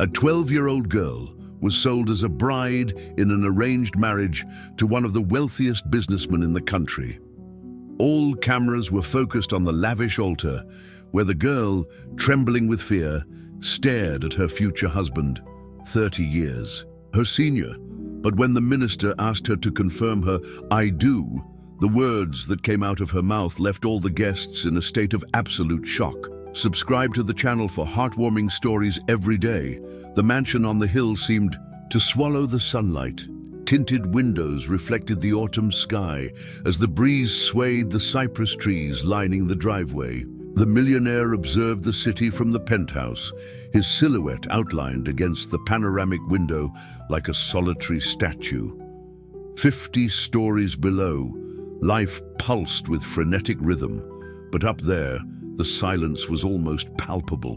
A 12-year-old girl was sold as a bride in an arranged marriage to one of the wealthiest businessmen in the country. All cameras were focused on the lavish altar, where the girl, trembling with fear, stared at her future husband, 30 years, her senior. But when the minister asked her to confirm her "I do," the words that came out of her mouth left all the guests in a state of absolute shock. Subscribe to the channel for heartwarming stories every day. The mansion on the hill seemed to swallow the sunlight. Tinted windows reflected the autumn sky as the breeze swayed the cypress trees lining the driveway. The millionaire observed the city from the penthouse, his silhouette outlined against the panoramic window like a solitary statue. 50 stories below, life pulsed with frenetic rhythm, but up there, the silence was almost palpable.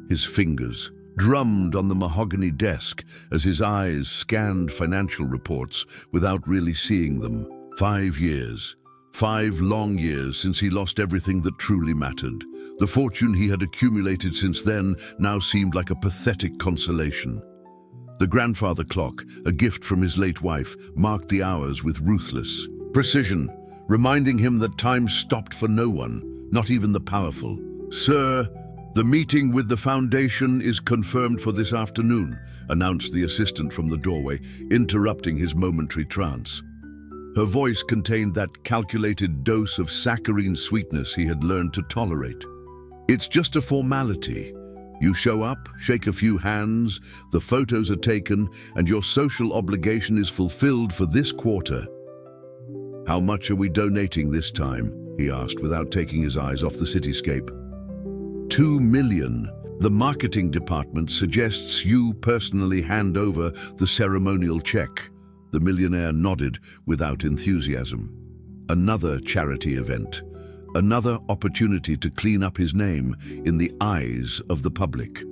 His fingers drummed on the mahogany desk as his eyes scanned financial reports without really seeing them. 5 years. 5 long years since he lost everything that truly mattered. The fortune he had accumulated since then now seemed like a pathetic consolation. The grandfather clock, a gift from his late wife, marked the hours with ruthless precision, reminding him that time stopped for no one, not even the powerful. "Sir, the meeting with the foundation is confirmed for this afternoon," announced the assistant from the doorway, interrupting his momentary trance. Her voice contained that calculated dose of saccharine sweetness he had learned to tolerate. "It's just a formality. You show up, shake a few hands, the photos are taken, and your social obligation is fulfilled for this quarter." "How much are we donating this time?" he asked without taking his eyes off the cityscape. $2 million. The marketing department suggests you personally hand over the ceremonial check. The millionaire nodded without enthusiasm. Another charity event. Another opportunity to clean up his name in the eyes of the public.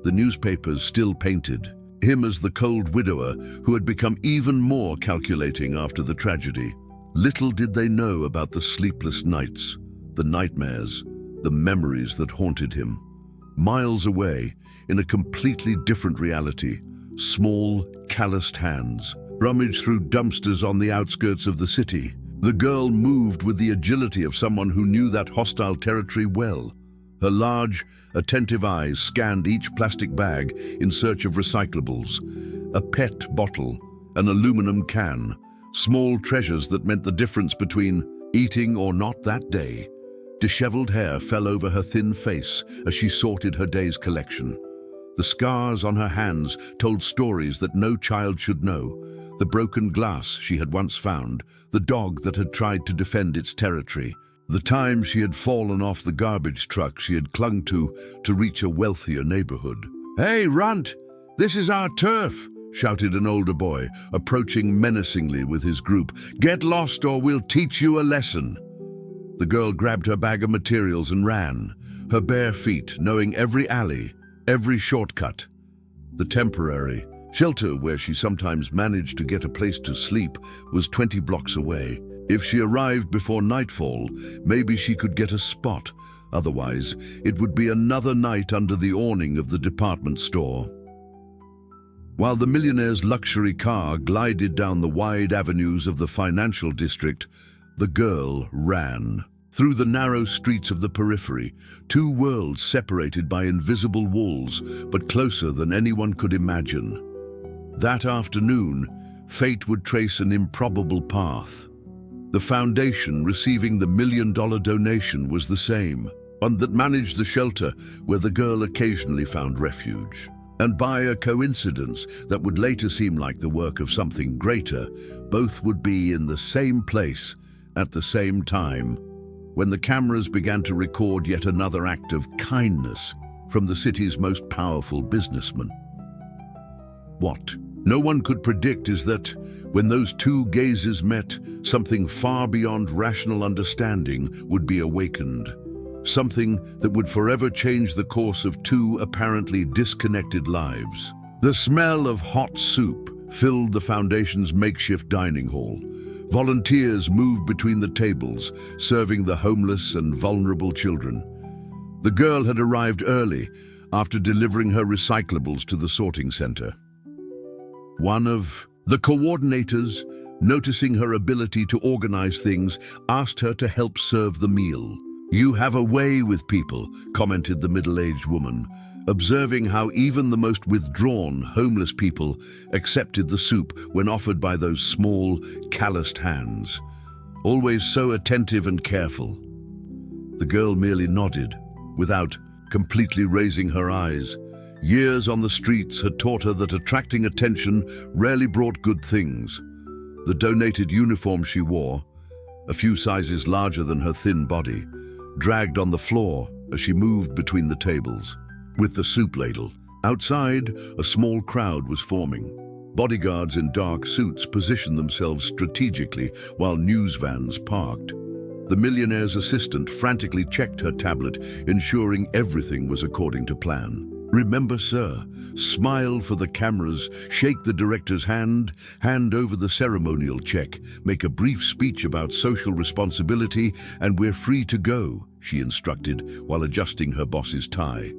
The newspapers still painted him as the cold widower who had become even more calculating after the tragedy. Little did they know about the sleepless nights, the nightmares, the memories that haunted him. Miles away, in a completely different reality, small, calloused hands rummaged through dumpsters on the outskirts of the city. The girl moved with the agility of someone who knew that hostile territory well. Her large, attentive eyes scanned each plastic bag in search of recyclables. A PET bottle, an aluminum can, small treasures that meant the difference between eating or not that day. Disheveled hair fell over her thin face as she sorted her day's collection. The scars on her hands told stories that no child should know. The broken glass she had once found, the dog that had tried to defend its territory, the time she had fallen off the garbage truck she had clung to reach a wealthier neighborhood. "Hey, runt! This is our turf!" shouted an older boy, approaching menacingly with his group. "Get lost or we'll teach you a lesson." The girl grabbed her bag of materials and ran, her bare feet knowing every alley, every shortcut. The temporary shelter where she sometimes managed to get a place to sleep was 20 blocks away. If she arrived before nightfall, maybe she could get a spot. Otherwise, it would be another night under the awning of the department store. While the millionaire's luxury car glided down the wide avenues of the financial district, the girl ran. Through the narrow streets of the periphery, 2 worlds separated by invisible walls, but closer than anyone could imagine. That afternoon, fate would trace an improbable path. The foundation receiving the $1 million donation was the same, one that managed the shelter where the girl occasionally found refuge. And by a coincidence that would later seem like the work of something greater, both would be in the same place at the same time, when the cameras began to record yet another act of kindness from the city's most powerful businessman. What no one could predict is that, when those 2 gazes met, something far beyond rational understanding would be awakened. Something that would forever change the course of 2 apparently disconnected lives. The smell of hot soup filled the foundation's makeshift dining hall. Volunteers moved between the tables, serving the homeless and vulnerable children. The girl had arrived early, after delivering her recyclables to the sorting center. One of the coordinators, noticing her ability to organize things, asked her to help serve the meal. "You have a way with people," commented the middle-aged woman, observing how even the most withdrawn, homeless people accepted the soup when offered by those small, calloused hands. Always so attentive and careful. The girl merely nodded, without completely raising her eyes. Years on the streets had taught her that attracting attention rarely brought good things. The donated uniform she wore, a few sizes larger than her thin body, dragged on the floor as she moved between the tables. With the soup ladle, outside, a small crowd was forming. Bodyguards in dark suits positioned themselves strategically while news vans parked. The millionaire's assistant frantically checked her tablet, ensuring everything was according to plan. "Remember, sir, smile for the cameras, shake the director's hand over the ceremonial check, make a brief speech about social responsibility, and we're free to go," she instructed while adjusting her boss's tie.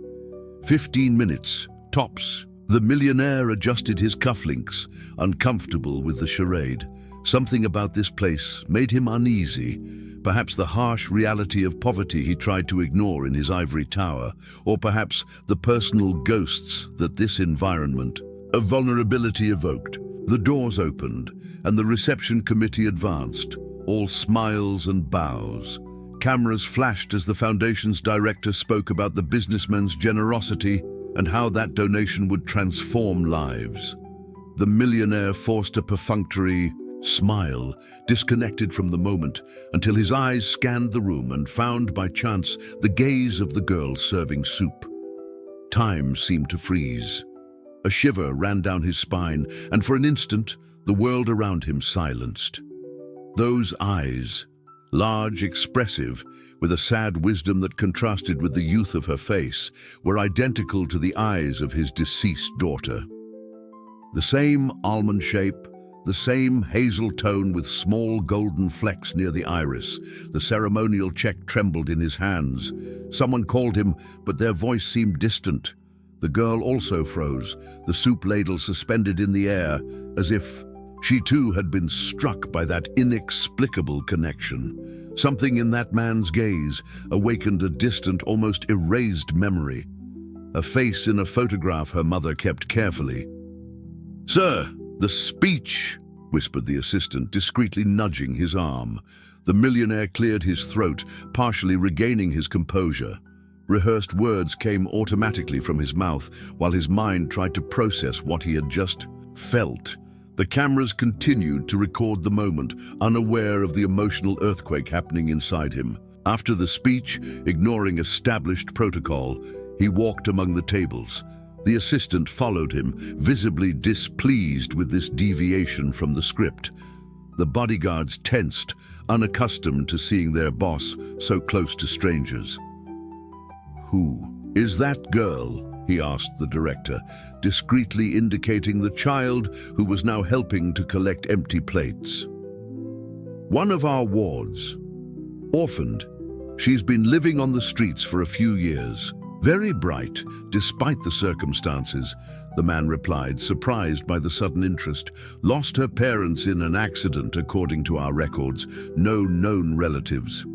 15 minutes, tops. The millionaire adjusted his cufflinks, uncomfortable with the charade. Something about this place made him uneasy. Perhaps the harsh reality of poverty he tried to ignore in his ivory tower, or perhaps the personal ghosts that this environment of vulnerability evoked. The doors opened, and the reception committee advanced, all smiles and bows. Cameras flashed as the foundation's director spoke about the businessman's generosity and how that donation would transform lives. The millionaire forced a perfunctory smile, disconnected from the moment, until his eyes scanned the room and found by chance the gaze of the girl serving soup. Time seemed to freeze. A shiver ran down his spine, and for an instant, the world around him silenced. Those eyes, large, expressive, with a sad wisdom that contrasted with the youth of her face, were identical to the eyes of his deceased daughter. The same almond shape, the same hazel tone with small golden flecks near the iris. The ceremonial check trembled in his hands. Someone called him, but their voice seemed distant. The girl also froze, the soup ladle suspended in the air, as if she too had been struck by that inexplicable connection. Something in that man's gaze awakened a distant, almost erased memory. A face in a photograph her mother kept carefully. "Sir, the speech," whispered the assistant, discreetly nudging his arm. The millionaire cleared his throat, partially regaining his composure. Rehearsed words came automatically from his mouth, while his mind tried to process what he had just felt. The cameras continued to record the moment, unaware of the emotional earthquake happening inside him. After the speech, ignoring established protocol, he walked among the tables. The assistant followed him, visibly displeased with this deviation from the script. The bodyguards tensed, unaccustomed to seeing their boss so close to strangers. "Who is that girl?" he asked the director, discreetly indicating the child who was now helping to collect empty plates. "One of our wards. Orphaned. She's been living on the streets for a few years. Very bright, despite the circumstances," the man replied, surprised by the sudden interest. "Lost her parents in an accident, according to our records. No known relatives."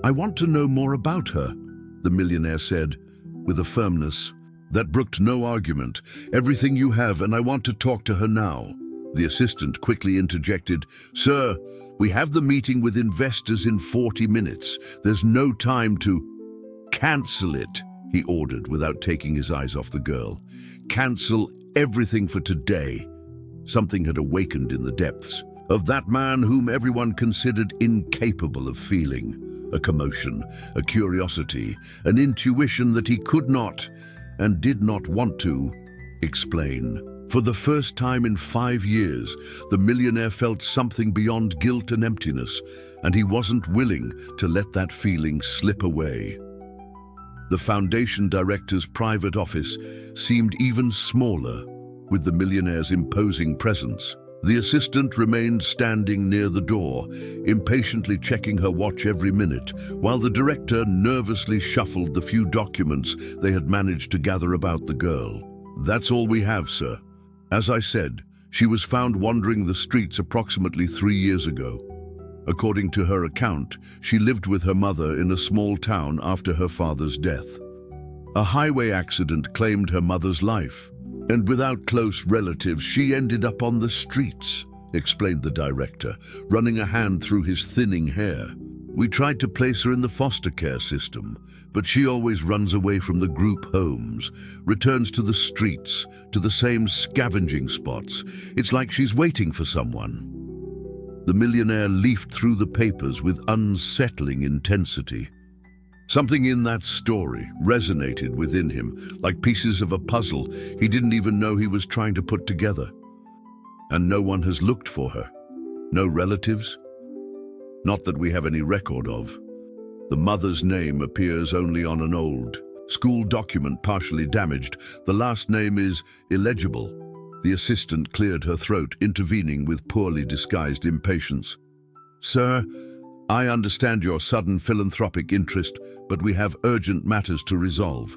"I want to know more about her," the millionaire said, with a firmness that brooked no argument. "Everything you have, and I want to talk to her now." The assistant quickly interjected, "Sir, we have the meeting with investors in 40 minutes. There's no time to—" "Cancel it," he ordered without taking his eyes off the girl. "Cancel everything for today." Something had awakened in the depths of that man whom everyone considered incapable of feeling. A commotion, a curiosity, an intuition that he could not, and did not want to, explain. For the first time in 5 years, the millionaire felt something beyond guilt and emptiness, and he wasn't willing to let that feeling slip away. The foundation director's private office seemed even smaller with the millionaire's imposing presence. The assistant remained standing near the door, impatiently checking her watch every minute, while the director nervously shuffled the few documents they had managed to gather about the girl. "That's all we have, sir. As I said, she was found wandering the streets approximately 3 years ago. According to her account, she lived with her mother in a small town after her father's death. A highway accident claimed her mother's life, and without close relatives, she ended up on the streets," explained the director, running a hand through his thinning hair. "We tried to place her in the foster care system, but she always runs away from the group homes, returns to the streets, to the same scavenging spots. It's like she's waiting for someone." The millionaire leafed through the papers with unsettling intensity. Something in that story resonated within him, like pieces of a puzzle he didn't even know he was trying to put together. And no one has looked for her. No relatives? Not that we have any record of. The mother's name appears only on an old school document, partially damaged. The last name is illegible. The assistant cleared her throat, intervening with poorly disguised impatience. "Sir, I understand your sudden philanthropic interest, but we have urgent matters to resolve.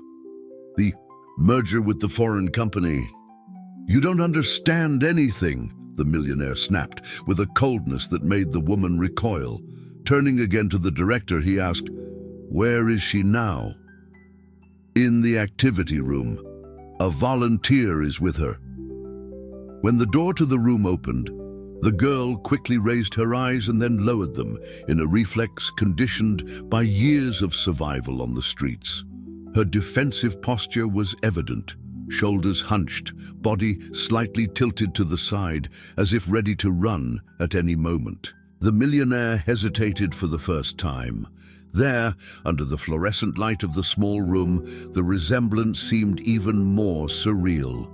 The merger with the foreign company." "You don't understand anything," the millionaire snapped, with a coldness that made the woman recoil. Turning again to the director, he asked, "Where is she now?" "In the activity room. A volunteer is with her." When the door to the room opened, the girl quickly raised her eyes and then lowered them, in a reflex conditioned by years of survival on the streets. Her defensive posture was evident, shoulders hunched, body slightly tilted to the side, as if ready to run at any moment. The millionaire hesitated for the first time. There, under the fluorescent light of the small room, the resemblance seemed even more surreal.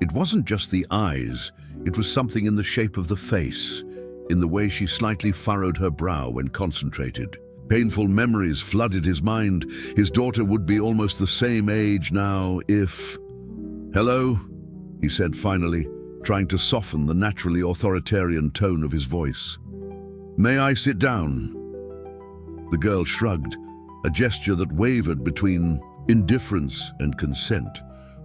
It wasn't just the eyes, it was something in the shape of the face, in the way she slightly furrowed her brow when concentrated. Painful memories flooded his mind. His daughter would be almost the same age now if... "Hello," he said finally, trying to soften the naturally authoritarian tone of his voice. "May I sit down?" The girl shrugged, a gesture that wavered between indifference and consent.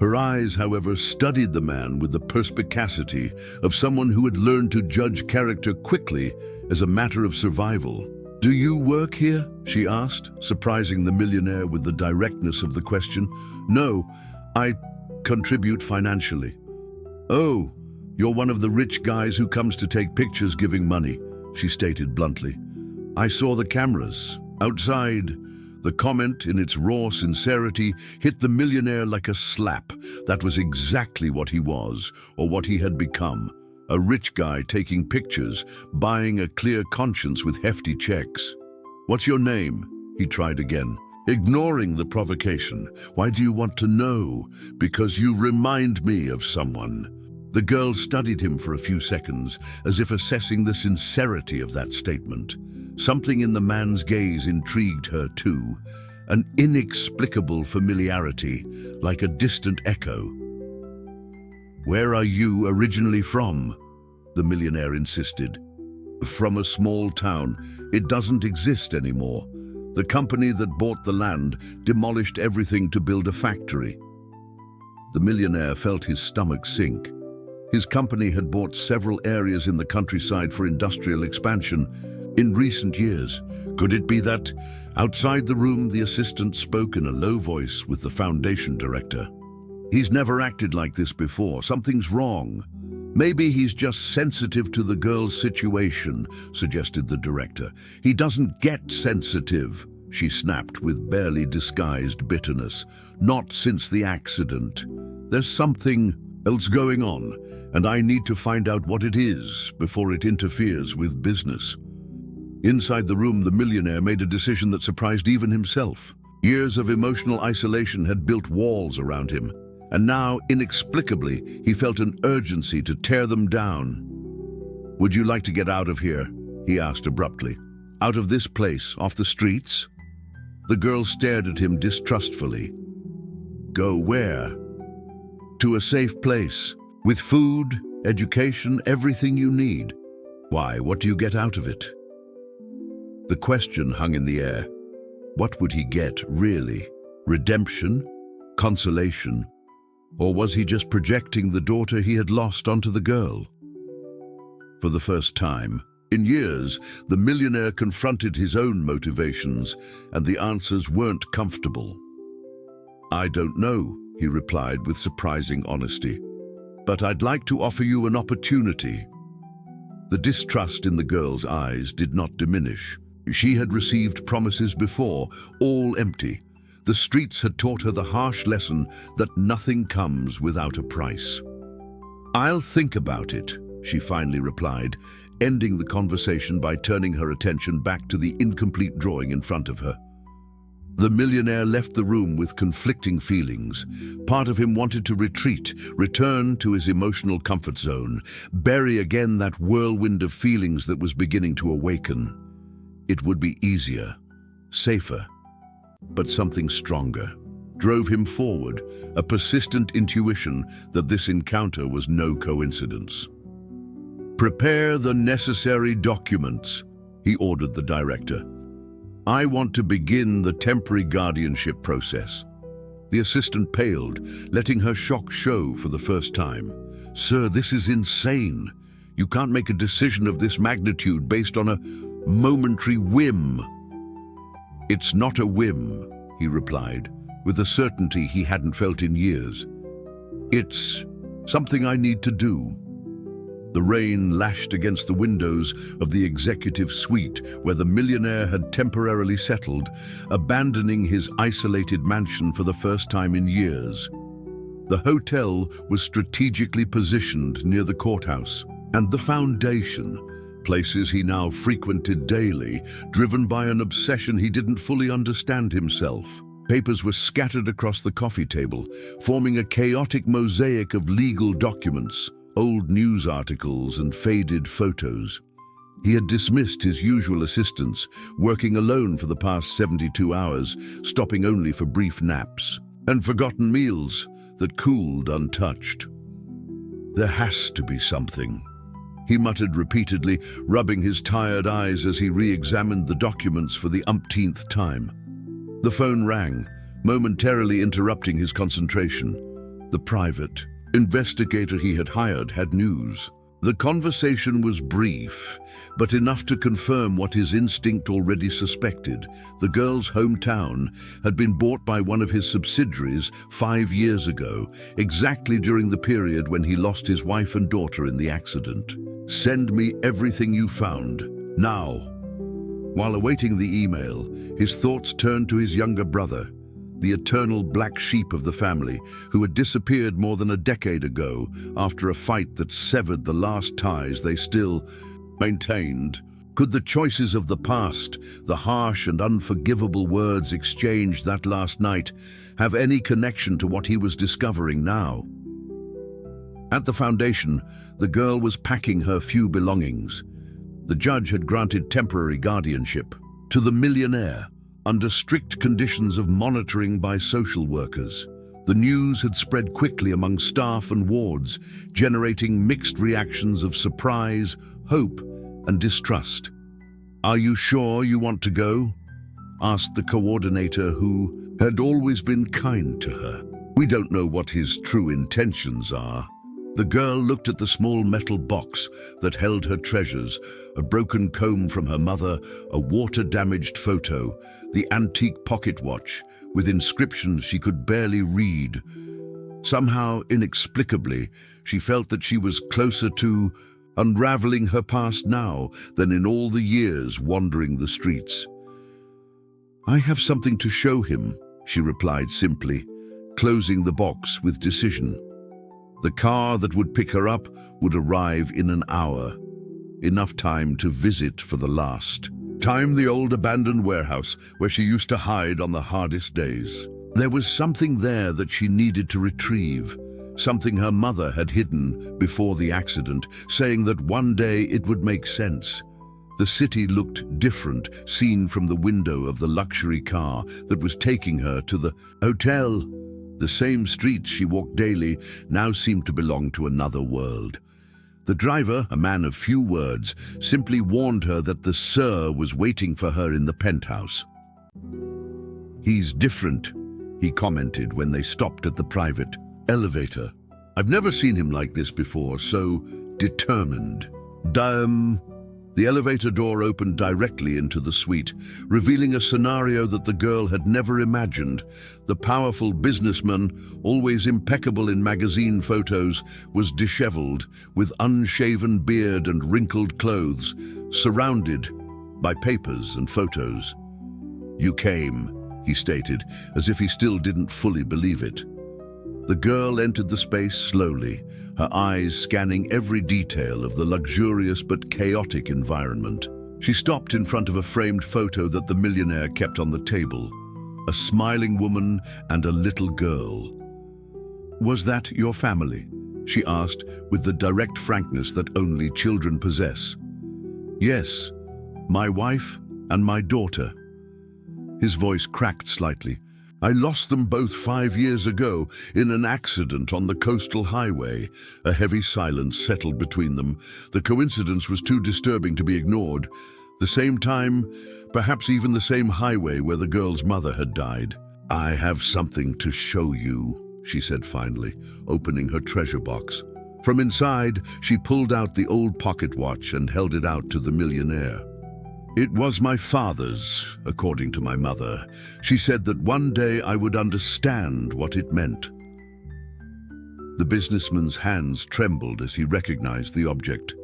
Her eyes, however, studied the man with the perspicacity of someone who had learned to judge character quickly as a matter of survival. "Do you work here?" she asked, surprising the millionaire with the directness of the question. "No, I contribute financially." "Oh, you're one of the rich guys who comes to take pictures giving money," she stated bluntly. "I saw the cameras outside." The comment, in its raw sincerity, hit the millionaire like a slap. That was exactly what he was, or what he had become. A rich guy taking pictures, buying a clear conscience with hefty checks. "What's your name?" he tried again, ignoring the provocation. "Why do you want to know?" "Because you remind me of someone." The girl studied him for a few seconds, as if assessing the sincerity of that statement. Something in the man's gaze intrigued her too, an inexplicable familiarity, like a distant echo. "Where are you originally from?" the millionaire insisted. "From a small town. It doesn't exist anymore. The company that bought the land demolished everything to build a factory." The millionaire felt his stomach sink. His company had bought several areas in the countryside for industrial expansion in recent years. Could it be that? Outside the room, the assistant spoke in a low voice with the foundation director. "He's never acted like this before. Something's wrong." "Maybe he's just sensitive to the girl's situation," suggested the director. "He doesn't get sensitive," she snapped with barely disguised bitterness. "Not since the accident. There's something else going on, and I need to find out what it is before it interferes with business." Inside the room, the millionaire made a decision that surprised even himself. Years of emotional isolation had built walls around him, and now, inexplicably, he felt an urgency to tear them down. "Would you like to get out of here?" he asked abruptly. "Out of this place, off the streets?" The girl stared at him distrustfully. "Go where?" "To a safe place, with food education, everything you need. Why? What do you get out of it? The question hung in the air. What would he get, really? Redemption? Consolation? Or was he just projecting the daughter he had lost onto the girl? For the first time in years, the millionaire confronted his own motivations, and the answers weren't comfortable. "I don't know," he replied with surprising honesty, "but I'd like to offer you an opportunity." The distrust in the girl's eyes did not diminish. She had received promises before, all empty. The streets had taught her the harsh lesson that nothing comes without a price. "I'll think about it," she finally replied, ending the conversation by turning her attention back to the incomplete drawing in front of her. The millionaire left the room with conflicting feelings. Part of him wanted to retreat, return to his emotional comfort zone, bury again that whirlwind of feelings that was beginning to awaken. It would be easier, safer, but something stronger drove him forward, a persistent intuition that this encounter was no coincidence. "Prepare the necessary documents," he ordered the director. "I want to begin the temporary guardianship process." The assistant paled, letting her shock show for the first time. "Sir, this is insane. You can't make a decision of this magnitude based on a momentary whim." "It's not a whim," he replied, with a certainty he hadn't felt in years. "It's something I need to do." The rain lashed against the windows of the executive suite where the millionaire had temporarily settled, abandoning his isolated mansion for the first time in years. The hotel was strategically positioned near the courthouse, and the foundation, places he now frequented daily, driven by an obsession he didn't fully understand himself. Papers were scattered across the coffee table, forming a chaotic mosaic of legal documents, old news articles and faded photos. He had dismissed his usual assistants, working alone for the past 72 hours, stopping only for brief naps, and forgotten meals that cooled untouched. "There has to be something," he muttered repeatedly, rubbing his tired eyes as he re-examined the documents for the umpteenth time. The phone rang, momentarily interrupting his concentration. The private investigator he had hired had news. The conversation was brief, but enough to confirm what his instinct already suspected. The girl's hometown had been bought by one of his subsidiaries 5 years ago, exactly during the period when he lost his wife and daughter in the accident. "Send me everything you found, now." While awaiting the email, his thoughts turned to his younger brother, the eternal black sheep of the family, who had disappeared more than a decade ago after a fight that severed the last ties they still maintained. Could the choices of the past, the harsh and unforgivable words exchanged that last night, have any connection to what he was discovering now? At the foundation, the girl was packing her few belongings. The judge had granted temporary guardianship to the millionaire, under strict conditions of monitoring by social workers. The news had spread quickly among staff and wards, generating mixed reactions of surprise, hope, and distrust. "Are you sure you want to go?" asked the coordinator, who had always been kind to her. "We don't know what his true intentions are." The girl looked at the small metal box that held her treasures, a broken comb from her mother, a water-damaged photo, the antique pocket watch, with inscriptions she could barely read. Somehow, inexplicably, she felt that she was closer to unraveling her past now than in all the years wandering the streets. "I have something to show him," she replied simply, closing the box with decision. The car that would pick her up would arrive in an hour, enough time to visit for the last time the old abandoned warehouse where she used to hide on the hardest days. There was something there that she needed to retrieve, something her mother had hidden before the accident, saying that one day it would make sense. The city looked different, seen from the window of the luxury car that was taking her to the hotel. The same streets she walked daily now seemed to belong to another world. The driver, a man of few words, simply warned her that the sir was waiting for her in the penthouse. "He's different," he commented when they stopped at the private elevator. "I've never seen him like this before, so determined." The elevator door opened directly into the suite, revealing a scenario that the girl had never imagined. The powerful businessman, always impeccable in magazine photos, was disheveled, with unshaven beard and wrinkled clothes, surrounded by papers and photos. "You came," he stated, as if he still didn't fully believe it. The girl entered the space slowly, her eyes scanning every detail of the luxurious but chaotic environment. She stopped in front of a framed photo that the millionaire kept on the table, a smiling woman and a little girl. "Was that your family?" she asked, with the direct frankness that only children possess. "Yes, my wife and my daughter." His voice cracked slightly. "I lost them both 5 years ago in an accident on the coastal highway." A heavy silence settled between them. The coincidence was too disturbing to be ignored. The same time, perhaps even the same highway where the girl's mother had died. "I have something to show you," she said finally, opening her treasure box. From inside, she pulled out the old pocket watch and held it out to the millionaire. "It was my father's, according to my mother. She said that one day I would understand what it meant." The businessman's hands trembled as he recognized the object.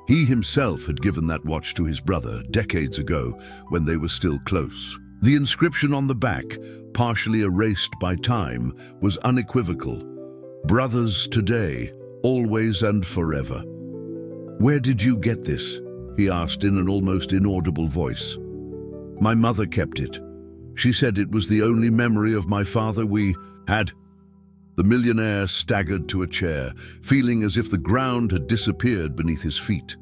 He himself had given that watch to his brother decades ago when they were still close. The inscription on the back, partially erased by time, was unequivocal. "Brothers today, always and forever." "Where did you get this?" he asked in an almost inaudible voice. "My mother kept it. She said it was the only memory of my father we had." The millionaire staggered to a chair, feeling as if the ground had disappeared beneath his feet.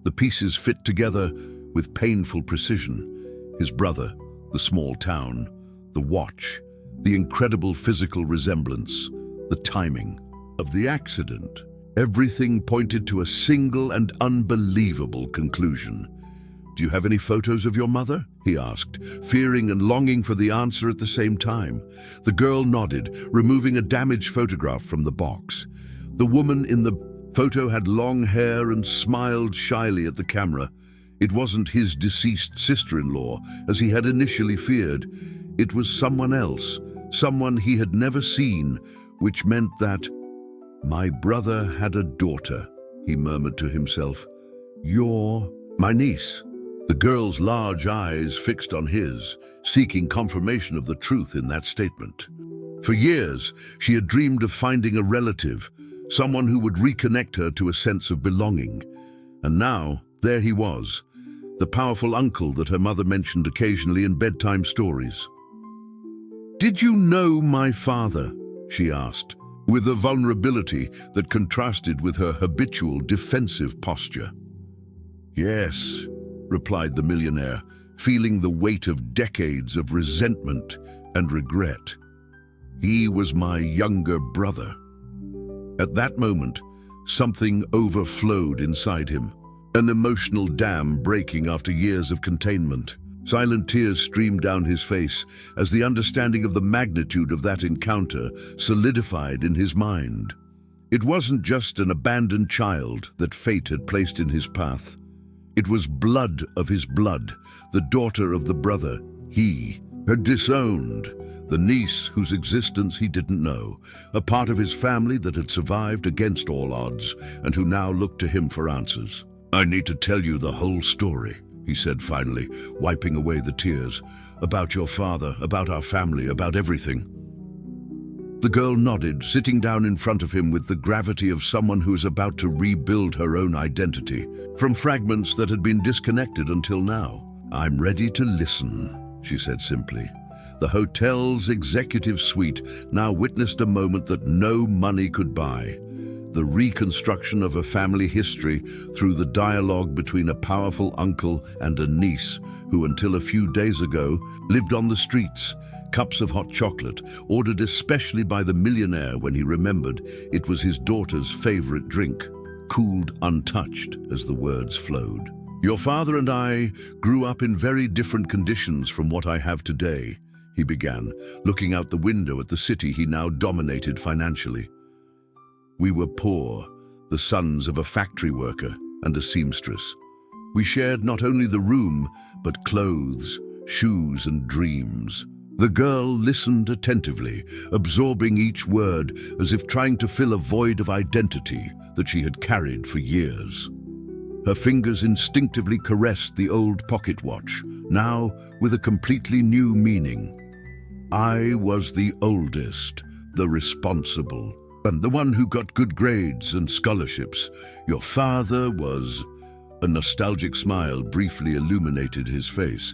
The pieces fit together with painful precision. His brother, the small town, the watch, the incredible physical resemblance, the timing of the accident. Everything pointed to a single and unbelievable conclusion. "Do you have any photos of your mother?" he asked, fearing and longing for the answer at the same time. The girl nodded, removing a damaged photograph from the box. The woman in the photo had long hair and smiled shyly at the camera. It wasn't his deceased sister-in-law, as he had initially feared. It was someone else, someone he had never seen, which meant that "My brother had a daughter," he murmured to himself. "You're my niece." The girl's large eyes fixed on his, seeking confirmation of the truth in that statement. For years, she had dreamed of finding a relative, someone who would reconnect her to a sense of belonging. And now, there he was, the powerful uncle that her mother mentioned occasionally in bedtime stories. "Did you know my father?" she asked, with a vulnerability that contrasted with her habitual defensive posture. "Yes," replied the millionaire, feeling the weight of decades of resentment and regret. "He was my younger brother." At that moment, something overflowed inside him, an emotional dam breaking after years of containment. Silent tears streamed down his face as the understanding of the magnitude of that encounter solidified in his mind. It wasn't just an abandoned child that fate had placed in his path. It was blood of his blood, the daughter of the brother he had disowned, the niece whose existence he didn't know, a part of his family that had survived against all odds and who now looked to him for answers. "I need to tell you the whole story," he said finally, wiping away the tears. "About your father, about our family, about everything." The girl nodded, sitting down in front of him with the gravity of someone who is about to rebuild her own identity from fragments that had been disconnected until now. "I'm ready to listen," she said simply. The hotel's executive suite now witnessed a moment that no money could buy. The reconstruction of a family history through the dialogue between a powerful uncle and a niece who, until a few days ago, lived on the streets. Cups of hot chocolate, ordered especially by the millionaire when he remembered it was his daughter's favorite drink. cooled untouched as the words flowed. "Your father and I grew up in very different conditions from what I have today," he began, looking out the window at the city he now dominated financially. "We were poor, the sons of a factory worker and a seamstress. We shared not only the room, but clothes, shoes, and dreams." The girl listened attentively, absorbing each word as if trying to fill a void of identity that she had carried for years. Her fingers instinctively caressed the old pocket watch, now with a completely new meaning. "I was the oldest, the responsible, and the one who got good grades and scholarships. Your father was—" a nostalgic smile briefly illuminated his face,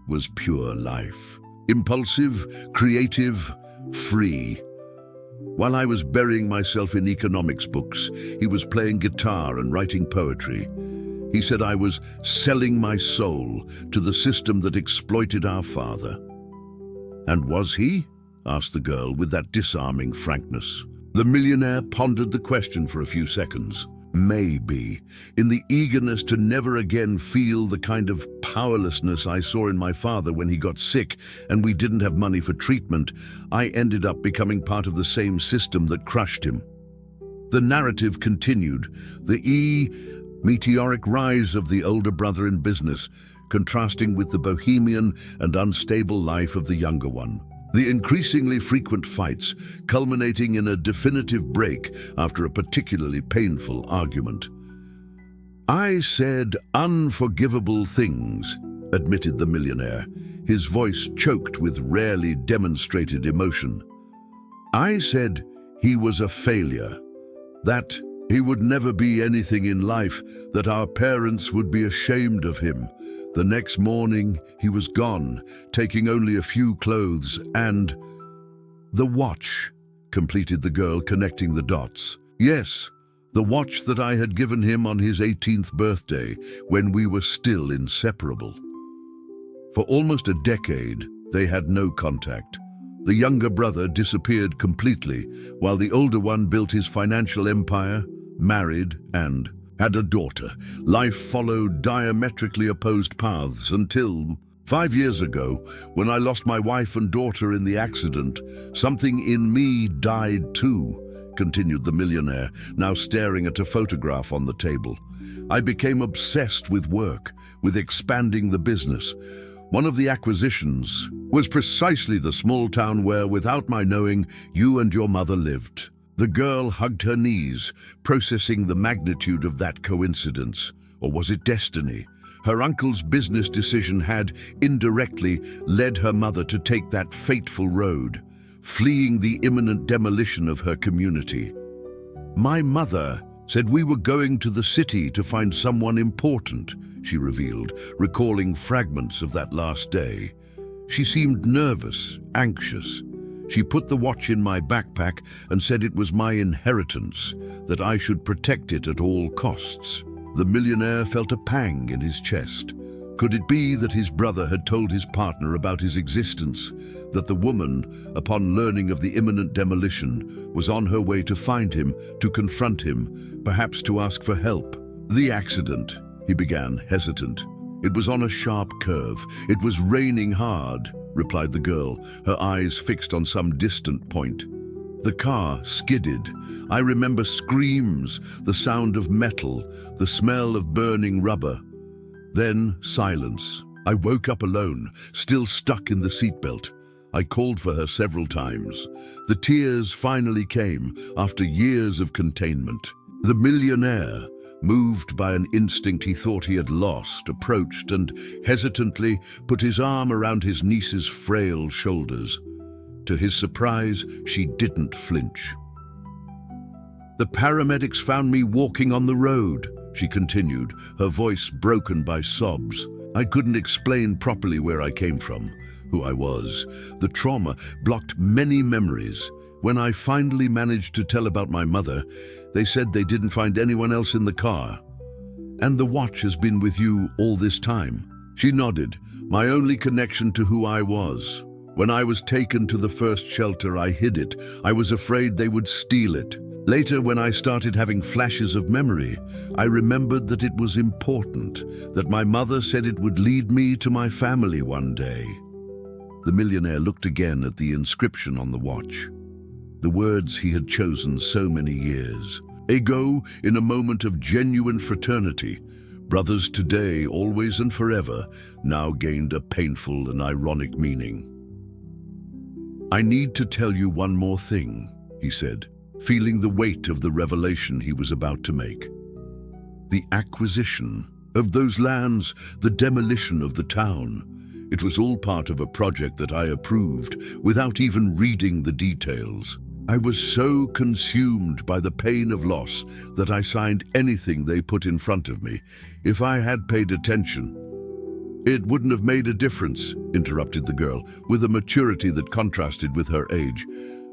"was pure life. Impulsive, creative, free. While I was burying myself in economics books, he was playing guitar and writing poetry. He said I was selling my soul to the system that exploited our father." "And was he?" asked the girl with that disarming frankness. The millionaire pondered the question for a few seconds. "Maybe. In the eagerness to never again feel the kind of powerlessness I saw in my father when he got sick and we didn't have money for treatment, I ended up becoming part of the same system that crushed him." The narrative continued, the meteoric rise of the older brother in business, contrasting with the bohemian and unstable life of the younger one. The increasingly frequent fights, culminating in a definitive break after a particularly painful argument. "I said unforgivable things," admitted the millionaire, his voice choked with rarely demonstrated emotion. "I said he was a failure, that he would never be anything in life, that our parents would be ashamed of him. The next morning, he was gone, taking only a few clothes and—" "The watch," completed the girl, connecting the dots. "Yes, the watch that I had given him on his 18th birthday, when we were still inseparable." For almost a decade, they had no contact. The younger brother disappeared completely, while the older one built his financial empire, married, and had a daughter. Life followed diametrically opposed paths until 5 years ago, when I lost my wife and daughter in the accident. Something in me died too, continued the millionaire, now staring at a photograph on the table. I became obsessed with work, with expanding the business. One of the acquisitions was precisely the small town where, without my knowing, you and your mother lived. The girl hugged her knees, processing the magnitude of that coincidence. Or was it destiny? Her uncle's business decision had, indirectly, led her mother to take that fateful road, fleeing the imminent demolition of her community. "My mother said we were going to the city to find someone important," she revealed, recalling fragments of that last day. "She seemed nervous, anxious. She put the watch in my backpack and said it was my inheritance, that I should protect it at all costs." The millionaire felt a pang in his chest. Could it be that his brother had told his partner about his existence, that the woman, upon learning of the imminent demolition, was on her way to find him, to confront him, perhaps to ask for help? "The accident," he began, hesitant. "It was on a sharp curve. It was raining hard," replied the girl, her eyes fixed on some distant point. "The car skidded. I remember screams, the sound of metal, the smell of burning rubber. Then silence. I woke up alone, still stuck in the seatbelt. I called for her several times. The tears finally came after years of containment." The millionaire, moved by an instinct he thought he had lost, approached and hesitantly put his arm around his niece's frail shoulders. To his surprise, she didn't flinch. "The paramedics found me walking on the road," she continued, her voice broken by sobs. "I couldn't explain properly where I came from, who I was. The trauma blocked many memories. When I finally managed to tell about my mother, they said they didn't find anyone else in the car." "And the watch has been with you all this time?" She nodded. "My only connection to who I was. When I was taken to the first shelter, I hid it. I was afraid they would steal it. Later, when I started having flashes of memory, I remembered that it was important, that my mother said it would lead me to my family one day. The millionaire looked again at the inscription on the watch. The words he had chosen so many years. Ago, in a moment of genuine fraternity, brothers today, always and forever, now gained a painful and ironic meaning. I need to tell you one more thing, he said, feeling the weight of the revelation he was about to make. The acquisition of those lands, the demolition of the town, it was all part of a project that I approved without even reading the details. I was so consumed by the pain of loss that I signed anything they put in front of me. If I had paid attention, it wouldn't have made a difference, interrupted the girl, with a maturity that contrasted with her age.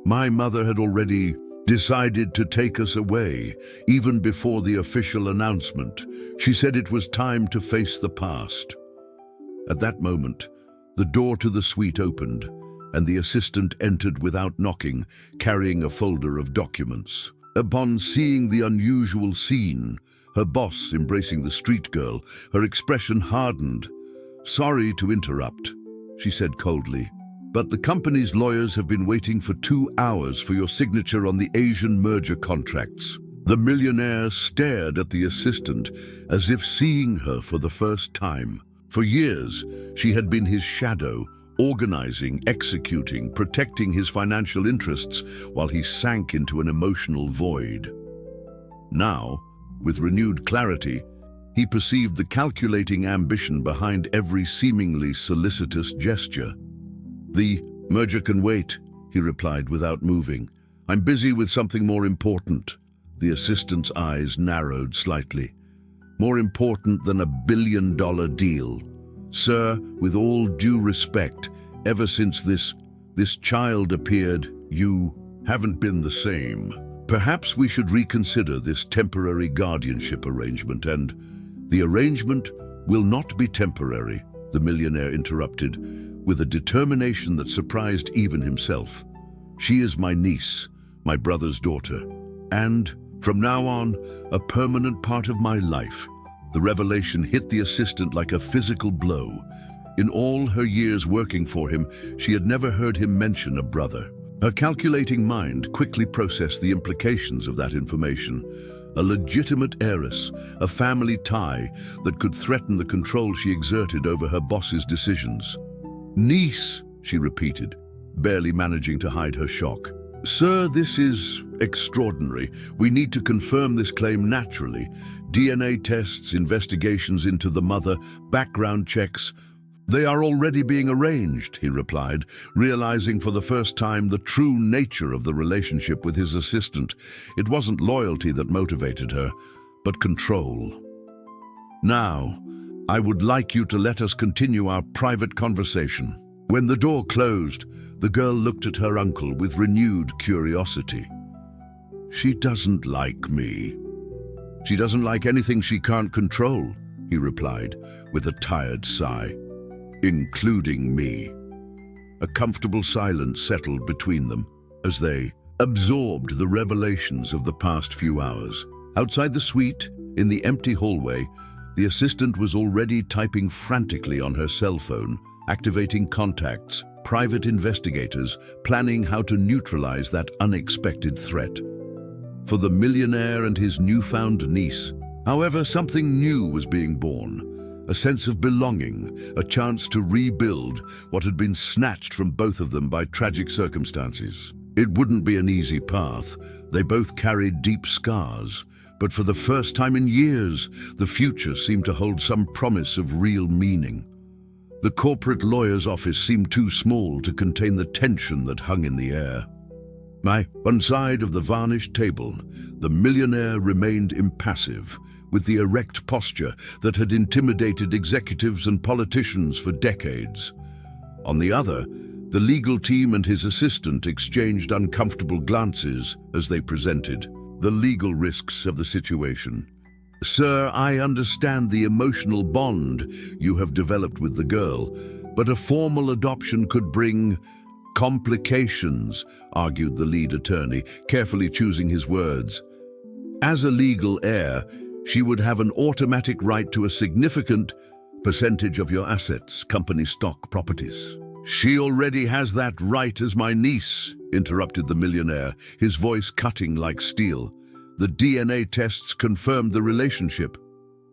My mother had already decided to take us away, even before the official announcement. She said it was time to face the past. At that moment, the door to the suite opened, and the assistant entered without knocking, carrying a folder of documents. Upon seeing the unusual scene, her boss embracing the street girl, her expression hardened. "Sorry to interrupt," she said coldly, "but the company's lawyers have been waiting for 2 hours for your signature on the Asian merger contracts." The millionaire stared at the assistant as if seeing her for the first time. For years, she had been his shadow, organizing, executing, protecting his financial interests while he sank into an emotional void. Now, with renewed clarity, he perceived the calculating ambition behind every seemingly solicitous gesture. "The merger can wait," he replied without moving. "I'm busy with something more important." The assistant's eyes narrowed slightly. "More important than a billion-dollar deal. Sir, with all due respect, ever since this child appeared, you haven't been the same. Perhaps we should reconsider this temporary guardianship arrangement." "And the arrangement will not be temporary," the millionaire interrupted, with a determination that surprised even himself. "She is my niece, my brother's daughter, and, from now on, a permanent part of my life." The revelation hit the assistant like a physical blow. In all her years working for him, she had never heard him mention a brother. Her calculating mind quickly processed the implications of that information. A legitimate heiress, a family tie that could threaten the control she exerted over her boss's decisions. "Niece," she repeated, barely managing to hide her shock. "Sir, this is extraordinary. We need to confirm this claim naturally. DNA tests, investigations into the mother, background checks. They are already being arranged," he replied, realizing for the first time the true nature of the relationship with his assistant. It wasn't loyalty that motivated her, but control. "Now, I would like you to let us continue our private conversation." When the door closed, the girl looked at her uncle with renewed curiosity. "She doesn't like me." "She doesn't like anything she can't control," he replied with a tired sigh. "Including me." A comfortable silence settled between them as they absorbed the revelations of the past few hours. Outside the suite, in the empty hallway, the assistant was already typing frantically on her cell phone, activating contacts, private investigators, planning how to neutralize that unexpected threat. For the millionaire and his newfound niece, however, something new was being born. A sense of belonging, a chance to rebuild what had been snatched from both of them by tragic circumstances. It wouldn't be an easy path. They both carried deep scars, but for the first time in years, the future seemed to hold some promise of real meaning. The corporate lawyer's office seemed too small to contain the tension that hung in the air. By one side of the varnished table, the millionaire remained impassive, with the erect posture that had intimidated executives and politicians for decades. On the other, the legal team and his assistant exchanged uncomfortable glances as they presented the legal risks of the situation. "Sir, I understand the emotional bond you have developed with the girl, but a formal adoption could bring Complications, argued the lead attorney, carefully choosing his words. As a legal heir, she would have an automatic right to a significant percentage of your assets, company stock, properties. She already has that right as my niece, interrupted the millionaire, his voice cutting like steel. The DNA tests confirmed the relationship.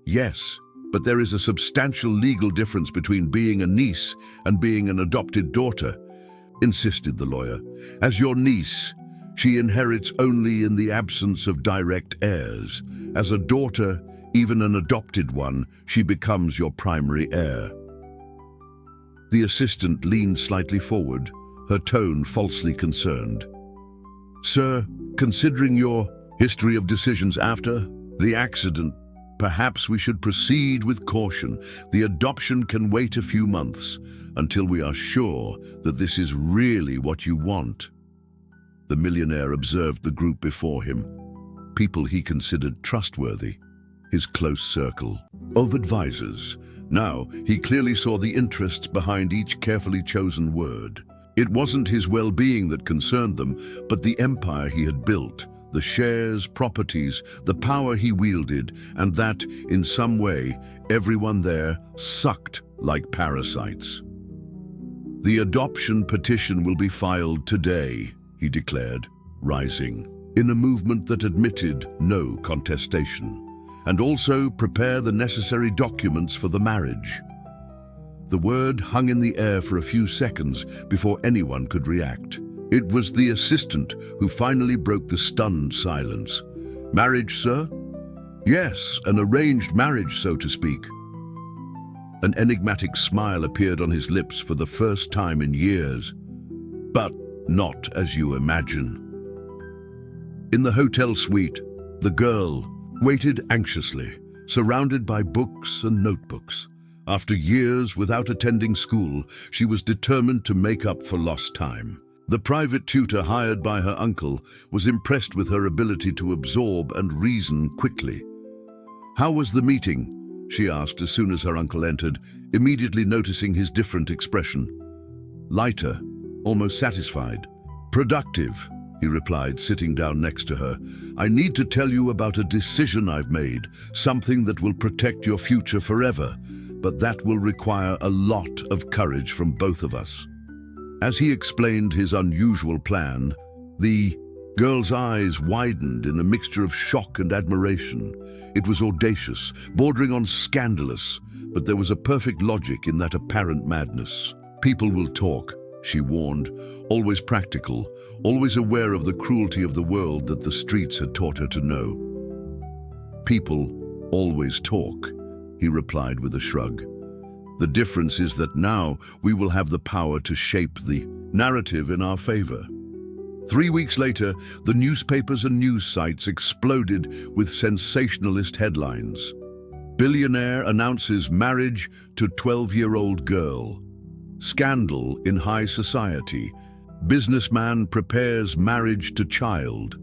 Yes, but there is a substantial legal difference between being a niece and being an adopted daughter, insisted the lawyer. As your niece, she inherits only in the absence of direct heirs. As a daughter, even an adopted one, she becomes your primary heir. The assistant leaned slightly forward, her tone falsely concerned. Sir, considering your history of decisions after the accident, perhaps we should proceed with caution. The adoption can wait a few months until we are sure that this is really what you want. The millionaire observed the group before him, people he considered trustworthy, his close circle of advisors. Now, he clearly saw the interests behind each carefully chosen word. It wasn't his well-being that concerned them, but the empire he had built, the shares, properties, the power he wielded, and that, in some way, everyone there sucked like parasites. The adoption petition will be filed today, he declared, rising, in a movement that admitted no contestation, and also prepare the necessary documents for the marriage. The word hung in the air for a few seconds before anyone could react. It was the assistant who finally broke the stunned silence. Marriage, sir? Yes, an arranged marriage, so to speak. An enigmatic smile appeared on his lips for the first time in years. But not as you imagine. In the hotel suite, the girl waited anxiously, surrounded by books and notebooks. After years without attending school, she was determined to make up for lost time. The private tutor hired by her uncle was impressed with her ability to absorb and reason quickly. How was the meeting? She asked as soon as her uncle entered, immediately noticing his different expression. Lighter, almost satisfied. Productive, he replied, sitting down next to her. I need to tell you about a decision I've made, something that will protect your future forever, but that will require a lot of courage from both of us. As he explained his unusual plan, the girl's eyes widened in a mixture of shock and admiration. It was audacious, bordering on scandalous, but there was a perfect logic in that apparent madness. People will talk, she warned, always practical, always aware of the cruelty of the world that the streets had taught her to know. People always talk, he replied with a shrug. The difference is that now we will have the power to shape the narrative in our favor. 3 weeks later, the newspapers and news sites exploded with sensationalist headlines. Billionaire announces marriage to 12-year-old girl. Scandal in high society. Businessman prepares marriage to child.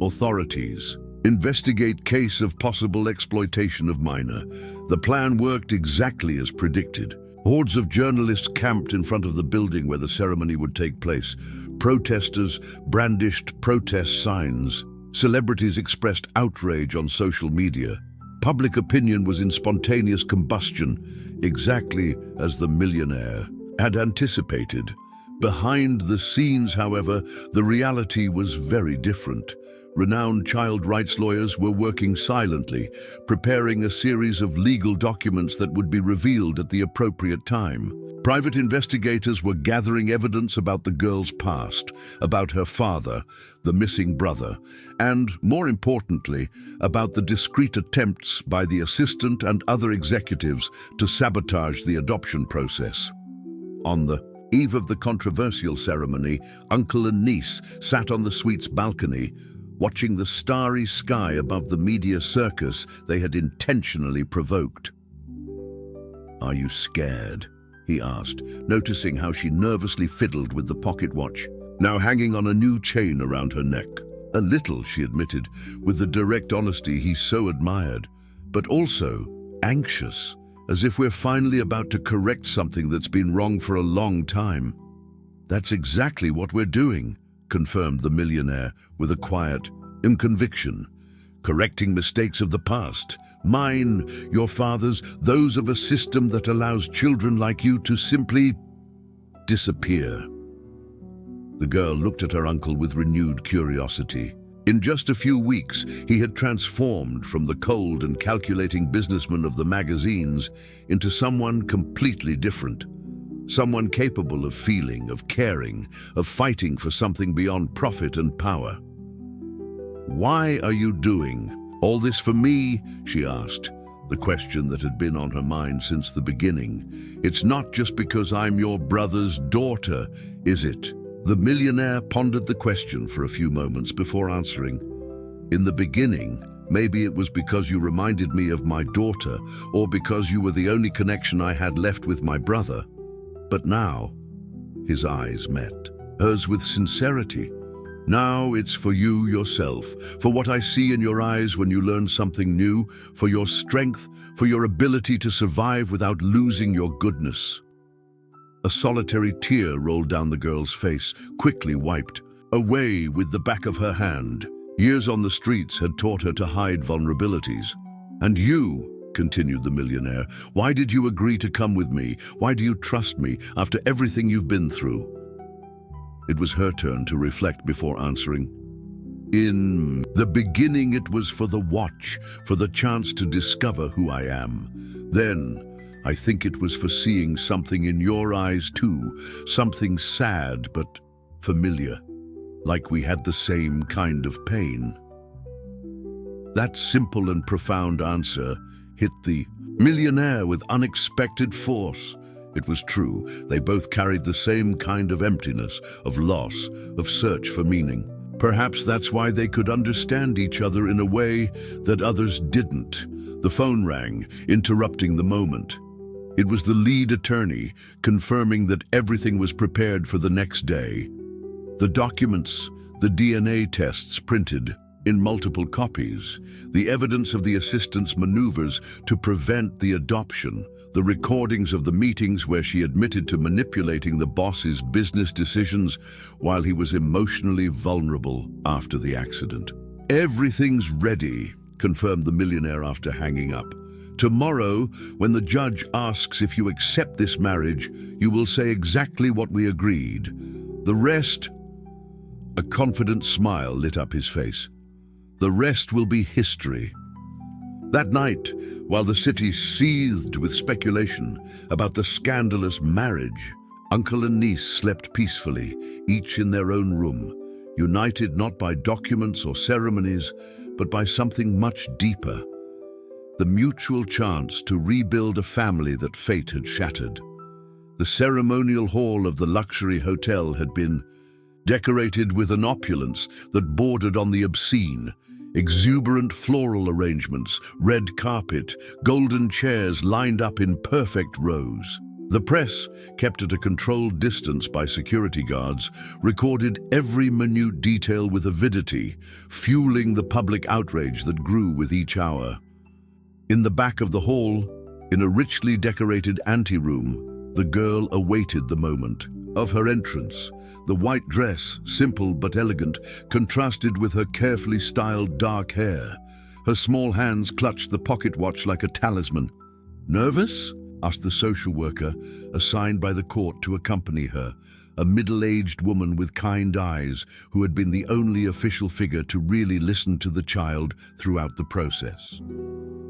Authorities investigate case of possible exploitation of minor. The plan worked exactly as predicted. Hordes of journalists camped in front of the building where the ceremony would take place. Protesters brandished protest signs. Celebrities expressed outrage on social media. Public opinion was in spontaneous combustion, exactly as the millionaire had anticipated. Behind the scenes, however, the reality was very different. Renowned child rights lawyers were working silently, preparing a series of legal documents that would be revealed at the appropriate time. Private investigators were gathering evidence about the girl's past, about her father, the missing brother, and, more importantly, about the discreet attempts by the assistant and other executives to sabotage the adoption process. On the eve of the controversial ceremony, uncle and niece sat on the suite's balcony, watching the starry sky above the media circus they had intentionally provoked. "Are you scared?" he asked, noticing how she nervously fiddled with the pocket watch, now hanging on a new chain around her neck. A little, she admitted, with the direct honesty he so admired, but also anxious, as if we're finally about to correct something that's been wrong for a long time. That's exactly what we're doing, confirmed the millionaire with a quiet conviction. Correcting mistakes of the past. Mine, your father's, those of a system that allows children like you to simply disappear. The girl looked at her uncle with renewed curiosity. In just a few weeks, he had transformed from the cold and calculating businessman of the magazines into someone completely different. Someone capable of feeling, of caring, of fighting for something beyond profit and power. "Why are you doing all this for me?" she asked, the question that had been on her mind since the beginning. "It's not just because I'm your brother's daughter, is it?" The millionaire pondered the question for a few moments before answering. "In the beginning, maybe it was because you reminded me of my daughter, or because you were the only connection I had left with my brother. But now," his eyes met, hers with sincerity, "now it's for you yourself, for what I see in your eyes when you learn something new, for your strength, for your ability to survive without losing your goodness." A solitary tear rolled down the girl's face, quickly wiped away with the back of her hand. Years on the streets had taught her to hide vulnerabilities. "And you," continued the millionaire, "why did you agree to come with me? Why do you trust me after everything you've been through?" It was her turn to reflect before answering. "In the beginning, it was for the watch, for the chance to discover who I am. Then, I think it was for seeing something in your eyes too, something sad but familiar, like we had the same kind of pain." That simple and profound answer hit the millionaire with unexpected force. It was true, they both carried the same kind of emptiness, of loss, of search for meaning. Perhaps that's why they could understand each other in a way that others didn't. The phone rang, interrupting the moment. It was the lead attorney, confirming that everything was prepared for the next day. The documents, the DNA tests printed in multiple copies, the evidence of the assistant's maneuvers to prevent the adoption, the recordings of the meetings where she admitted to manipulating the boss's business decisions while he was emotionally vulnerable after the accident. "Everything's ready," confirmed the millionaire after hanging up. "Tomorrow, when the judge asks if you accept this marriage, you will say exactly what we agreed. The rest—" A confident smile lit up his face. "The rest will be history." That night, while the city seethed with speculation about the scandalous marriage, uncle and niece slept peacefully, each in their own room, united not by documents or ceremonies, but by something much deeper. The mutual chance to rebuild a family that fate had shattered. The ceremonial hall of the luxury hotel had been decorated with an opulence that bordered on the obscene. Exuberant floral arrangements, red carpet, golden chairs lined up in perfect rows. The press, kept at a controlled distance by security guards, recorded every minute detail with avidity, fueling the public outrage that grew with each hour. In the back of the hall, in a richly decorated anteroom, the girl awaited the moment of her entrance. The white dress, simple but elegant, contrasted with her carefully styled dark hair. Her small hands clutched the pocket watch like a talisman. "Nervous?" asked the social worker, assigned by the court to accompany her, a middle-aged woman with kind eyes who had been the only official figure to really listen to the child throughout the process.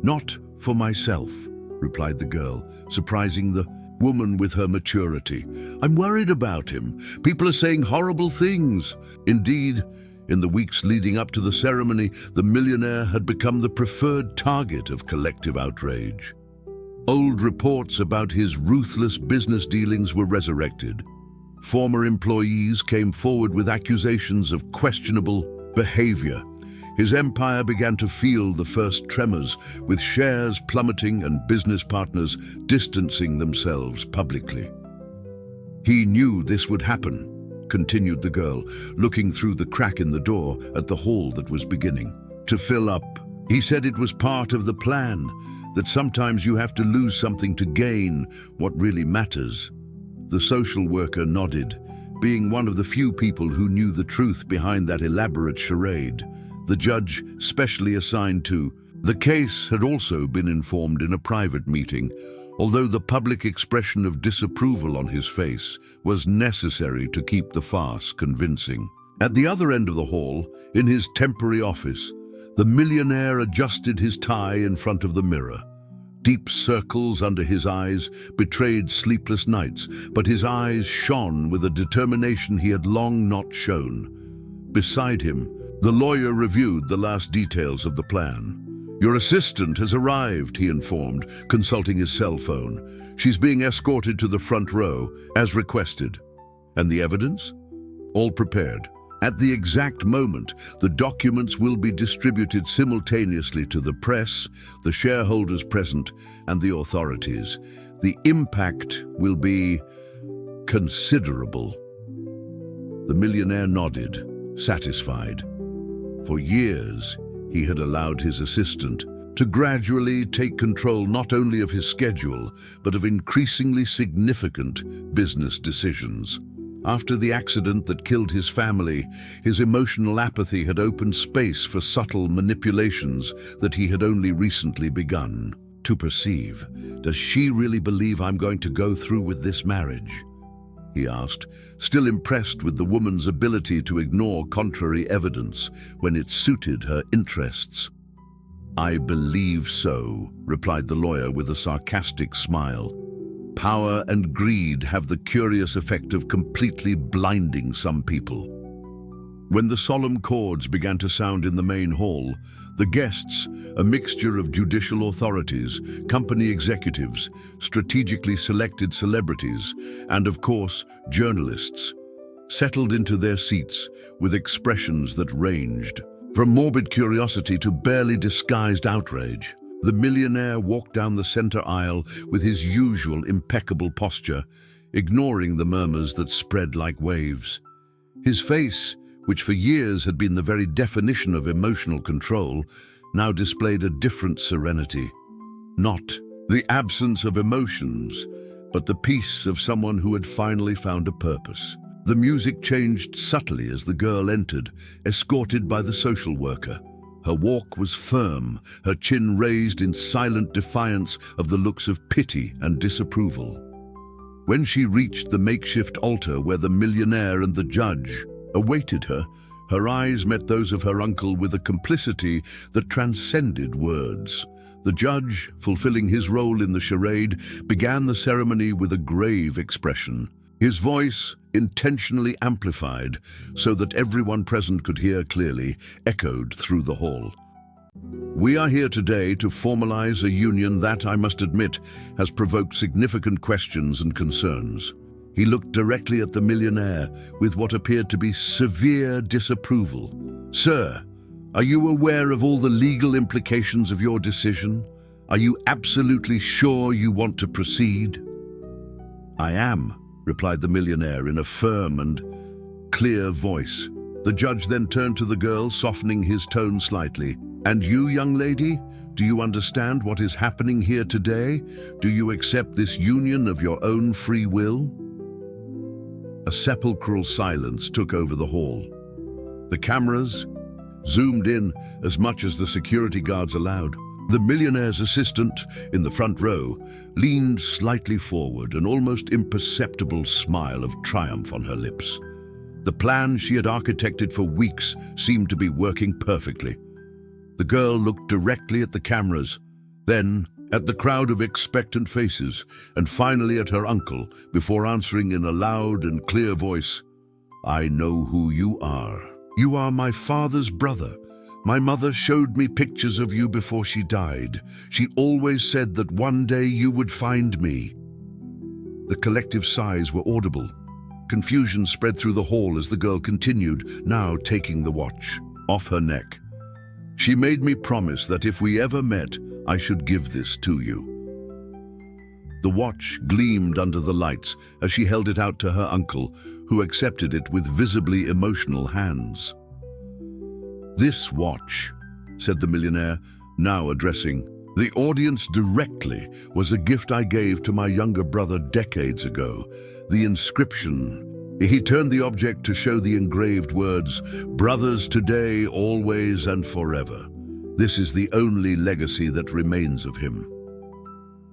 "Not for myself," replied the girl, surprising the woman with her maturity. "I'm worried about him. People are saying horrible things." Indeed, in the weeks leading up to the ceremony, the millionaire had become the preferred target of collective outrage. Old reports about his ruthless business dealings were resurrected. Former employees came forward with accusations of questionable behavior. His empire began to feel the first tremors, with shares plummeting and business partners distancing themselves publicly. "He knew this would happen," continued the girl, looking through the crack in the door at the hall that was beginning to fill up. "He said it was part of the plan, that sometimes you have to lose something to gain what really matters." The social worker nodded, being one of the few people who knew the truth behind that elaborate charade. The judge, specially assigned to the case, had also been informed in a private meeting, although the public expression of disapproval on his face was necessary to keep the farce convincing. At the other end of the hall, in his temporary office, the millionaire adjusted his tie in front of the mirror. Deep circles under his eyes betrayed sleepless nights, but his eyes shone with a determination he had long not shown. Beside him, the lawyer reviewed the last details of the plan. "Your assistant has arrived," he informed, consulting his cell phone. "She's being escorted to the front row, as requested." "And the evidence?" "All prepared. At the exact moment, the documents will be distributed simultaneously to the press, the shareholders present, and the authorities. The impact will be considerable." The millionaire nodded, satisfied. For years, he had allowed his assistant to gradually take control not only of his schedule, but of increasingly significant business decisions. After the accident that killed his family, his emotional apathy had opened space for subtle manipulations that he had only recently begun to perceive. "Does she really believe I'm going to go through with this marriage?" he asked, still impressed with the woman's ability to ignore contrary evidence when it suited her interests. "I believe so," replied the lawyer with a sarcastic smile. "Power and greed have the curious effect of completely blinding some people." When the solemn chords began to sound in the main hall, the guests, a mixture of judicial authorities, company executives, strategically selected celebrities, and of course, journalists, settled into their seats with expressions that ranged from morbid curiosity to barely disguised outrage. The millionaire walked down the center aisle with his usual impeccable posture, ignoring the murmurs that spread like waves. His face, which for years had been the very definition of emotional control, now displayed a different serenity. Not the absence of emotions, but the peace of someone who had finally found a purpose. The music changed subtly as the girl entered, escorted by the social worker. Her walk was firm, her chin raised in silent defiance of the looks of pity and disapproval. When she reached the makeshift altar where the millionaire and the judge awaited her, her eyes met those of her uncle with a complicity that transcended words. The judge, fulfilling his role in the charade, began the ceremony with a grave expression. His voice, intentionally amplified so that everyone present could hear clearly, echoed through the hall. "We are here today to formalize a union that, I must admit, has provoked significant questions and concerns." He looked directly at the millionaire with what appeared to be severe disapproval. "Sir, are you aware of all the legal implications of your decision? Are you absolutely sure you want to proceed?" "I am," replied the millionaire in a firm and clear voice. The judge then turned to the girl, softening his tone slightly. "And you, young lady, do you understand what is happening here today? Do you accept this union of your own free will?" A sepulchral silence took over the hall. The cameras zoomed in as much as the security guards allowed. The millionaire's assistant, in the front row, leaned slightly forward, an almost imperceptible smile of triumph on her lips. The plan she had architected for weeks seemed to be working perfectly. The girl looked directly at the cameras, then at the crowd of expectant faces, and finally at her uncle, before answering in a loud and clear voice, "I know who you are. You are my father's brother. My mother showed me pictures of you before she died. She always said that one day you would find me." The collective sighs were audible. Confusion spread through the hall as the girl continued, now taking the watch off her neck. "She made me promise that if we ever met, I should give this to you." The watch gleamed under the lights as she held it out to her uncle, who accepted it with visibly emotional hands. "This watch," said the millionaire, now addressing the audience directly, "was a gift I gave to my younger brother decades ago. The inscription He turned the object to show the engraved words, "Brothers today, always and forever." This is the only legacy that remains of him.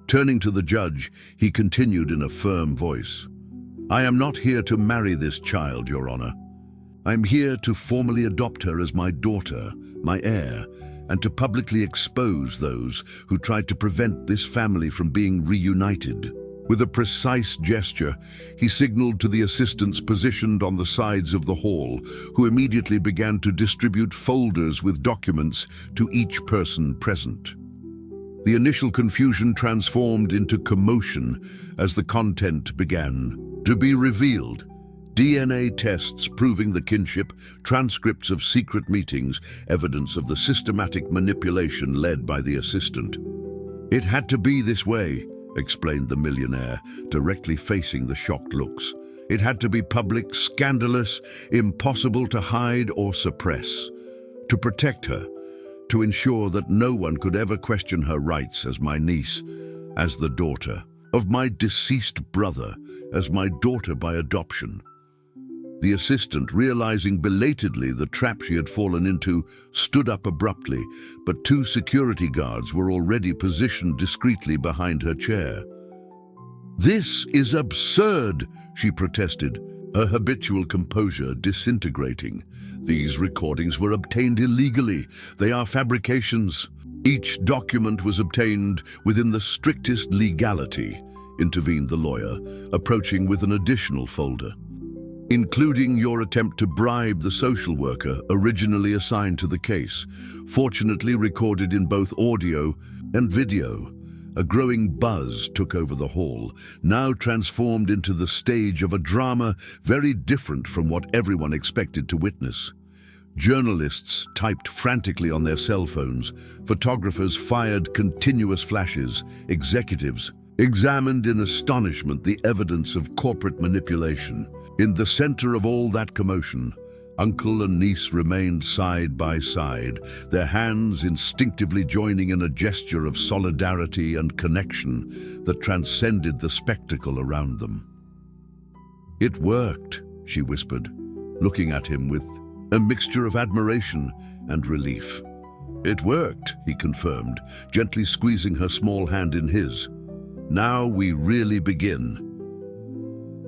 Turning to the judge, he continued in a firm voice, "I am not here to marry this child, Your Honor. I'm here to formally adopt her as my daughter, my heir, and to publicly expose those who tried to prevent this family from being reunited." With a precise gesture, he signaled to the assistants positioned on the sides of the hall, who immediately began to distribute folders with documents to each person present. The initial confusion transformed into commotion as the content began to be revealed. DNA tests proving the kinship, transcripts of secret meetings, evidence of the systematic manipulation led by the assistant. "It had to be this way," explained the millionaire, directly facing the shocked looks. "It had to be public, scandalous, impossible to hide or suppress. To protect her, to ensure that no one could ever question her rights as my niece, as the daughter of my deceased brother, as my daughter by adoption." The assistant, realizing belatedly the trap she had fallen into, stood up abruptly, but two security guards were already positioned discreetly behind her chair. "This is absurd," she protested, her habitual composure disintegrating. "These recordings were obtained illegally. They are fabrications. Each document was obtained within the strictest legality," intervened the lawyer, approaching with an additional folder, "including your attempt to bribe the social worker originally assigned to the case, fortunately recorded in both audio and video." A growing buzz took over the hall, now transformed into the stage of a drama very different from what everyone expected to witness. Journalists typed frantically on their cell phones, photographers fired continuous flashes, executives examined in astonishment the evidence of corporate manipulation. In the center of all that commotion, uncle and niece remained side by side, their hands instinctively joining in a gesture of solidarity and connection that transcended the spectacle around them. "It worked," she whispered, looking at him with a mixture of admiration and relief. "It worked," he confirmed, gently squeezing her small hand in his. "Now we really begin."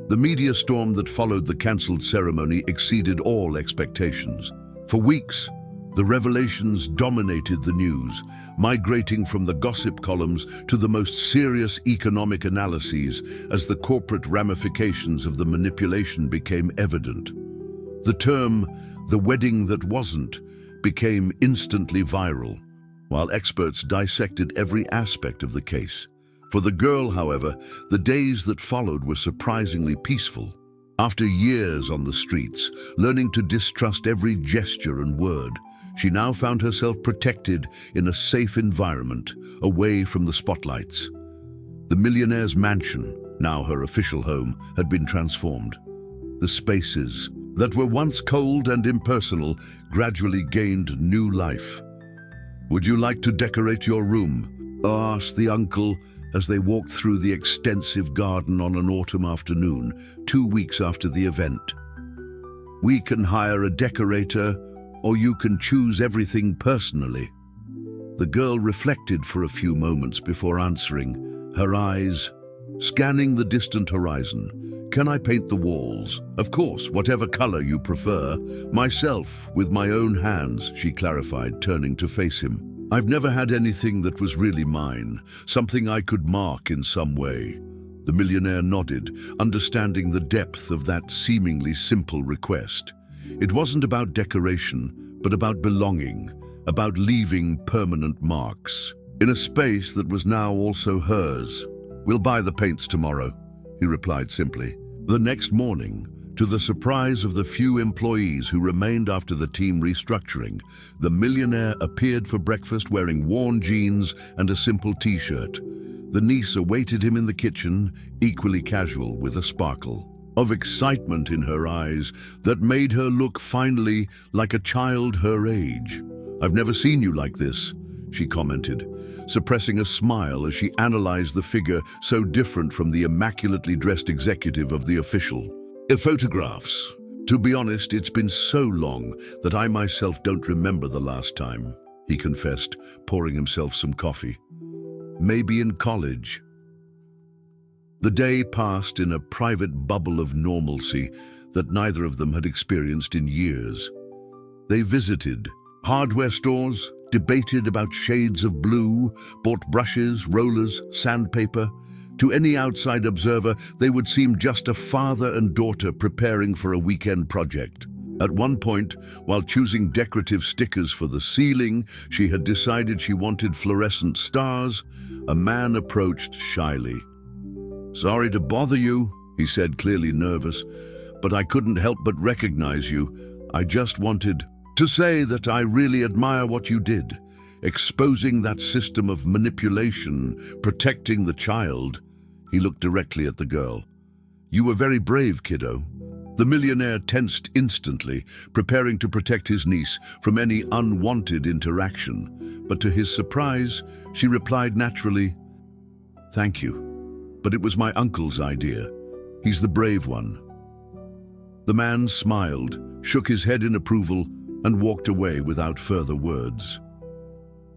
The media storm that followed the cancelled ceremony exceeded all expectations. For weeks, the revelations dominated the news, migrating from the gossip columns to the most serious economic analyses as the corporate ramifications of the manipulation became evident. The term, "the wedding that wasn't," became instantly viral, while experts dissected every aspect of the case. For the girl, however, the days that followed were surprisingly peaceful. After years on the streets, learning to distrust every gesture and word, she now found herself protected in a safe environment, away from the spotlights. The millionaire's mansion, now her official home, had been transformed. The spaces that were once cold and impersonal gradually gained new life. "Would you like to decorate your room?" asked the uncle, as they walked through the extensive garden on an autumn afternoon, 2 weeks after the event. "We can hire a decorator, or you can choose everything personally." The girl reflected for a few moments before answering, her eyes scanning the distant horizon. "Can I paint the walls?" "Of course, whatever color you prefer." "Myself, with my own hands," she clarified, turning to face him. "I've never had anything that was really mine, something I could mark in some way." The millionaire nodded, understanding the depth of that seemingly simple request. It wasn't about decoration, but about belonging, about leaving permanent marks in a space that was now also hers. "We'll buy the paints tomorrow," he replied simply. The next morning, to the surprise of the few employees who remained after the team restructuring, the millionaire appeared for breakfast wearing worn jeans and a simple t-shirt. The niece awaited him in the kitchen, equally casual, with a sparkle of excitement in her eyes that made her look finally like a child her age. "I've never seen you like this," she commented, suppressing a smile as she analyzed the figure so different from the immaculately dressed executive of the official. Photographs. To be honest, it's been so long that I myself don't remember the last time, he confessed, pouring himself some coffee. Maybe in college. The day passed in a private bubble of normalcy that neither of them had experienced in years. They visited hardware stores, debated about shades of blue, bought brushes, rollers, sandpaper. To any outside observer, they would seem just a father and daughter preparing for a weekend project. At one point, while choosing decorative stickers for the ceiling, she had decided she wanted fluorescent stars. A man approached shyly. "Sorry to bother you," he said, clearly nervous, "but I couldn't help but recognize you. I just wanted to say that I really admire what you did, exposing that system of manipulation, protecting the child." He looked directly at the girl. "You were very brave, kiddo." The millionaire tensed instantly, preparing to protect his niece from any unwanted interaction. But to his surprise, she replied naturally, "Thank you, but it was my uncle's idea. He's the brave one." The man smiled, shook his head in approval, and walked away without further words.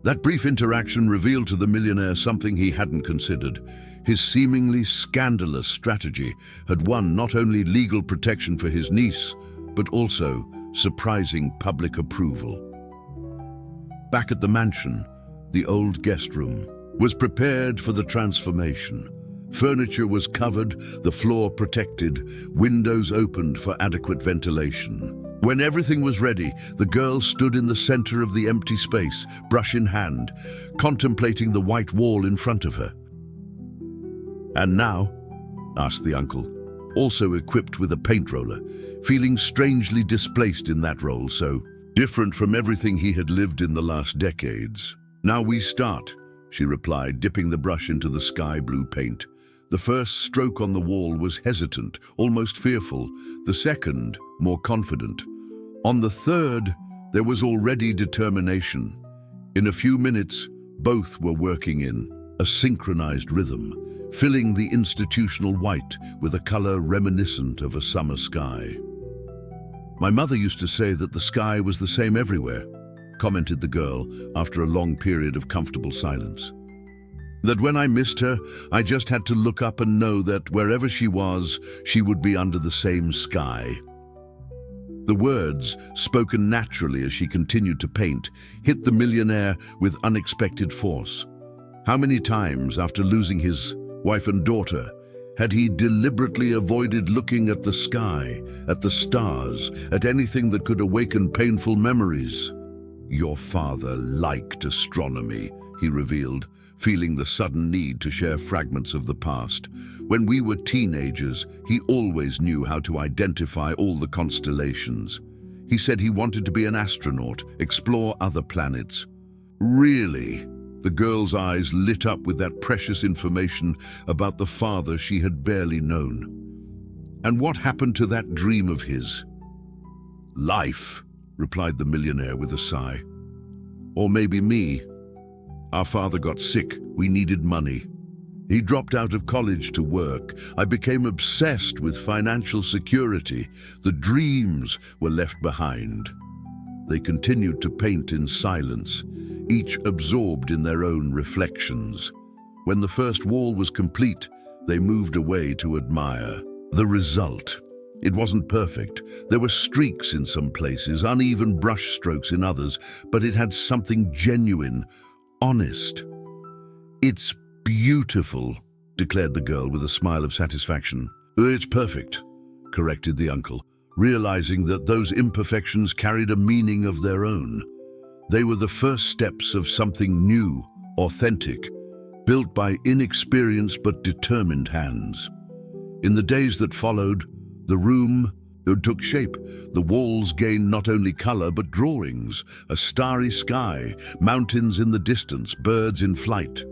That brief interaction revealed to the millionaire something he hadn't considered. His seemingly scandalous strategy had won not only legal protection for his niece, but also surprising public approval. Back at the mansion, the old guest room was prepared for the transformation. Furniture was covered, the floor protected, windows opened for adequate ventilation. When everything was ready, the girl stood in the center of the empty space, brush in hand, contemplating the white wall in front of her. "And now?" asked the uncle, also equipped with a paint roller, feeling strangely displaced in that role, so different from everything he had lived in the last decades. "Now we start," she replied, dipping the brush into the sky blue paint. The first stroke on the wall was hesitant, almost fearful. The second, more confident. On the third, there was already determination. In a few minutes, both were working in a synchronized rhythm, filling the institutional white with a color reminiscent of a summer sky. "My mother used to say that the sky was the same everywhere," commented the girl after a long period of comfortable silence. "That when I missed her, I just had to look up and know that wherever she was, she would be under the same sky." The words, spoken naturally as she continued to paint, hit the millionaire with unexpected force. How many times, after losing his wife and daughter, had he deliberately avoided looking at the sky, at the stars, at anything that could awaken painful memories? "Your father liked astronomy," he revealed, feeling the sudden need to share fragments of the past. "When we were teenagers, he always knew how to identify all the constellations. He said he wanted to be an astronaut, explore other planets." "Really?" The girl's eyes lit up with that precious information about the father she had barely known. "And what happened to that dream of his?" "Life," replied the millionaire with a sigh. "Or maybe me. Our father got sick, we needed money. He dropped out of college to work. I became obsessed with financial security. The dreams were left behind." They continued to paint in silence, each absorbed in their own reflections. When the first wall was complete, they moved away to admire the result. It wasn't perfect. There were streaks in some places, uneven brush strokes in others, but it had something genuine, honest. "It's beautiful," declared the girl with a smile of satisfaction. "It's perfect," corrected the uncle, realizing that those imperfections carried a meaning of their own. They were the first steps of something new, authentic, built by inexperienced but determined hands. In the days that followed, the room took shape. The walls gained not only color but drawings, a starry sky, mountains in the distance, birds in flight.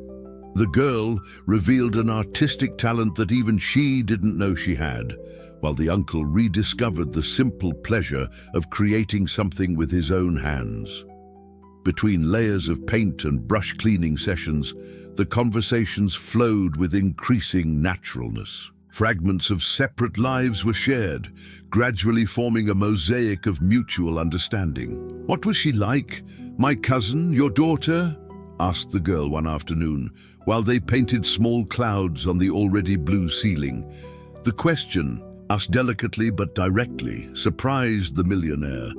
The girl revealed an artistic talent that even she didn't know she had, while the uncle rediscovered the simple pleasure of creating something with his own hands. Between layers of paint and brush cleaning sessions, the conversations flowed with increasing naturalness. Fragments of separate lives were shared, gradually forming a mosaic of mutual understanding. "What was she like? My cousin, your daughter?" asked the girl one afternoon, while they painted small clouds on the already blue ceiling. The question, asked delicately but directly, surprised the millionaire.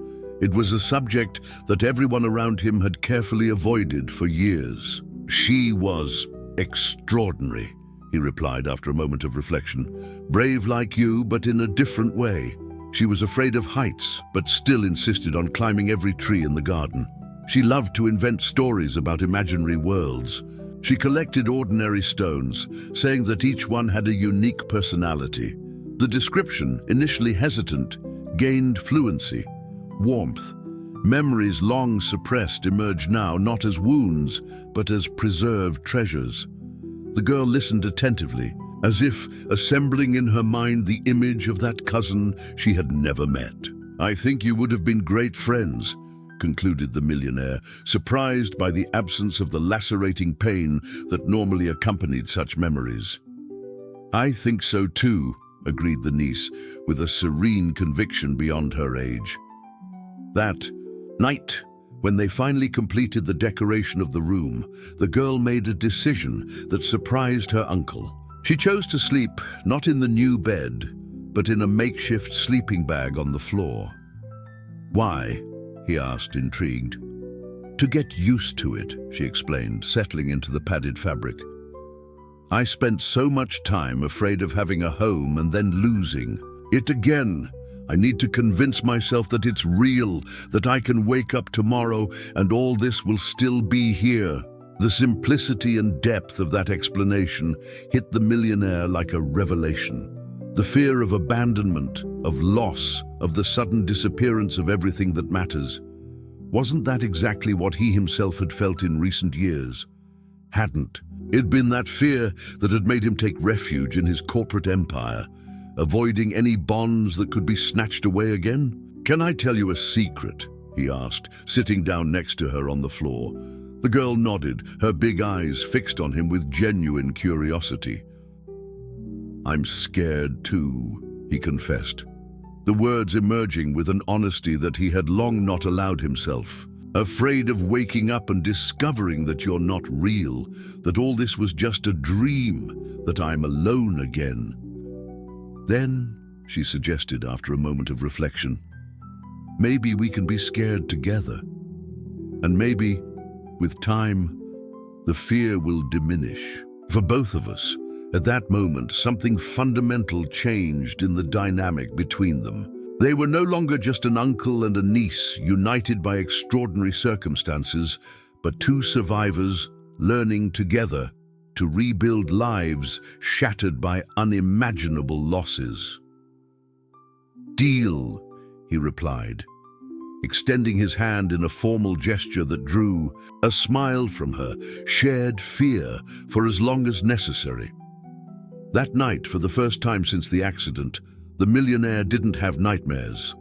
It was a subject that everyone around him had carefully avoided for years. "She was extraordinary," he replied after a moment of reflection. "Brave like you, but in a different way. She was afraid of heights, but still insisted on climbing every tree in the garden. She loved to invent stories about imaginary worlds. She collected ordinary stones, saying that each one had a unique personality. The description, initially hesitant, gained fluency, warmth. Memories long suppressed emerged now not as wounds, but as preserved treasures." The girl listened attentively, as if assembling in her mind the image of that cousin she had never met. "I think you would have been great friends," concluded the millionaire, surprised by the absence of the lacerating pain that normally accompanied such memories. "I think so too," agreed the niece, with a serene conviction beyond her age. That night, when they finally completed the decoration of the room, the girl made a decision that surprised her uncle. She chose to sleep not in the new bed, but in a makeshift sleeping bag on the floor. "Why?" he asked, intrigued. "To get used to it," she explained, settling into the padded fabric. "I spent so much time afraid of having a home and then losing it again. I need to convince myself that it's real, that I can wake up tomorrow and all this will still be here." The simplicity and depth of that explanation hit the millionaire like a revelation. The fear of abandonment, of loss, of the sudden disappearance of everything that matters. Wasn't that exactly what he himself had felt in recent years? Hadn't. It'd been that fear that had made him take refuge in his corporate empire, avoiding any bonds that could be snatched away again. "Can I tell you a secret?" he asked, sitting down next to her on the floor. The girl nodded, her big eyes fixed on him with genuine curiosity. "I'm scared too," he confessed, the words emerging with an honesty that he had long not allowed himself. "Afraid of waking up and discovering that you're not real, that all this was just a dream, that I'm alone again." "Then," she suggested after a moment of reflection, "maybe we can be scared together. And maybe, with time, the fear will diminish." For both of us, at that moment, something fundamental changed in the dynamic between them. They were no longer just an uncle and a niece, united by extraordinary circumstances, but two survivors learning together to rebuild lives shattered by unimaginable losses. "Deal," he replied, extending his hand in a formal gesture that drew a smile from her, shared fear for as long as necessary. That night, for the first time since the accident, the millionaire didn't have nightmares,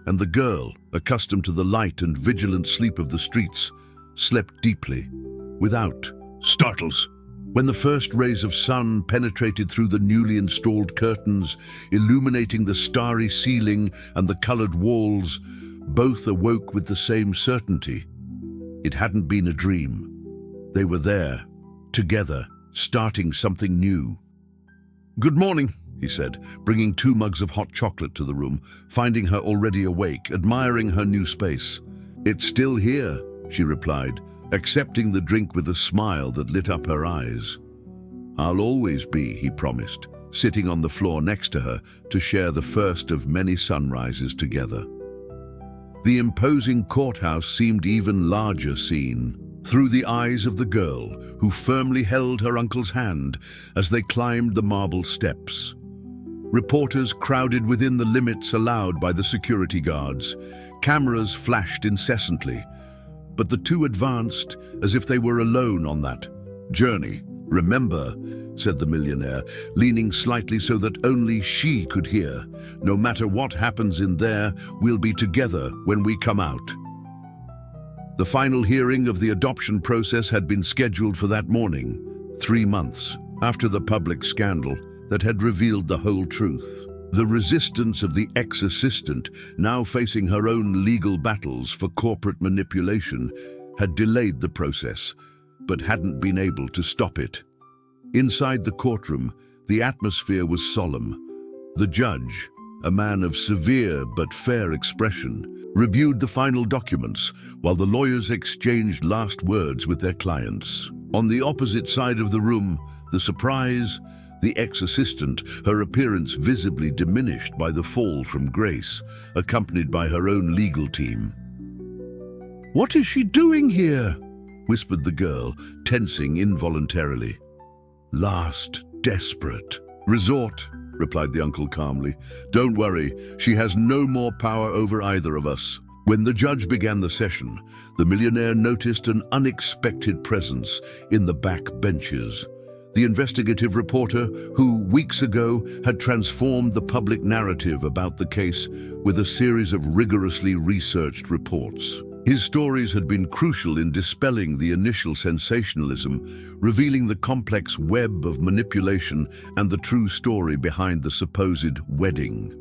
and the girl, accustomed to the light and vigilant sleep of the streets, slept deeply, without startles. When the first rays of sun penetrated through the newly installed curtains, illuminating the starry ceiling and the colored walls, both awoke with the same certainty. It hadn't been a dream. They were there, together, starting something new. "Good morning," he said, bringing 2 mugs of hot chocolate to the room, finding her already awake, admiring her new space. "It's still here," she replied, accepting the drink with a smile that lit up her eyes. "I'll always be," he promised, sitting on the floor next to her to share the first of many sunrises together. The imposing courthouse seemed even larger seen through the eyes of the girl, who firmly held her uncle's hand as they climbed the marble steps. Reporters crowded within the limits allowed by the security guards. Cameras flashed incessantly, but the two advanced as if they were alone on that journey. "Remember," said the millionaire, leaning slightly so that only she could hear, "no matter what happens in there, we'll be together when we come out." The final hearing of the adoption process had been scheduled for that morning, 3 months after the public scandal. that had revealed the whole truth. The resistance of the ex-assistant, now facing her own legal battles for corporate manipulation, had delayed the process, but hadn't been able to stop it. Inside the courtroom, the atmosphere was solemn. The judge, a man of severe but fair expression, reviewed the final documents while the lawyers exchanged last words with their clients. On the opposite side of the room, the surprise, the ex-assistant, her appearance visibly diminished by the fall from grace, accompanied by her own legal team. "What is she doing here?" whispered the girl, tensing involuntarily. "Last desperate resort," replied the uncle calmly. "Don't worry, she has no more power over either of us." When the judge began the session, the millionaire noticed an unexpected presence in the back benches. The investigative reporter who, weeks ago, had transformed the public narrative about the case with a series of rigorously researched reports. His stories had been crucial in dispelling the initial sensationalism, revealing the complex web of manipulation and the true story behind the supposed wedding.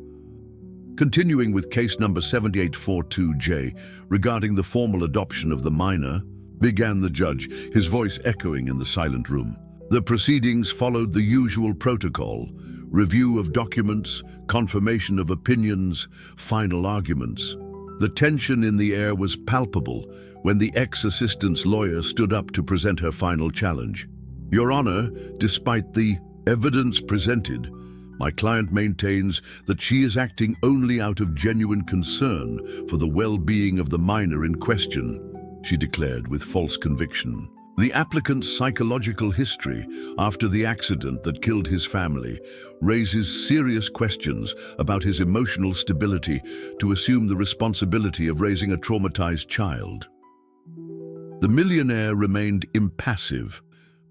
Continuing with case number 7842J, regarding the formal adoption of the minor, began the judge, his voice echoing in the silent room. The proceedings followed the usual protocol: review of documents, confirmation of opinions, final arguments. The tension in the air was palpable when the ex-assistant's lawyer stood up to present her final challenge. "Your Honor, despite the evidence presented, my client maintains that she is acting only out of genuine concern for the well-being of the minor in question," she declared with false conviction. The applicant's psychological history after the accident that killed his family raises serious questions about his emotional stability to assume the responsibility of raising a traumatized child. The millionaire remained impassive,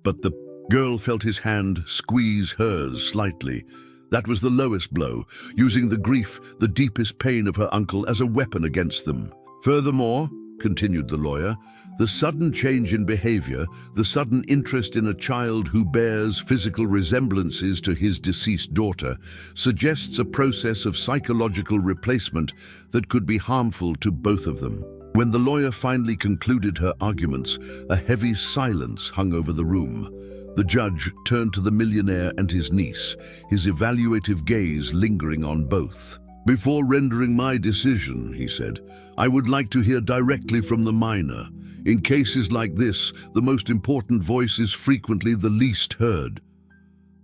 but the girl felt his hand squeeze hers slightly. That was the lowest blow, using the grief, the deepest pain of her uncle as a weapon against them. "Furthermore," continued the lawyer, "the sudden change in behavior, the sudden interest in a child who bears physical resemblances to his deceased daughter, suggests a process of psychological replacement that could be harmful to both of them." When the lawyer finally concluded her arguments, a heavy silence hung over the room. The judge turned to the millionaire and his niece, his evaluative gaze lingering on both. "Before rendering my decision," he said, "I would like to hear directly from the minor. In cases like this, the most important voice is frequently the least heard."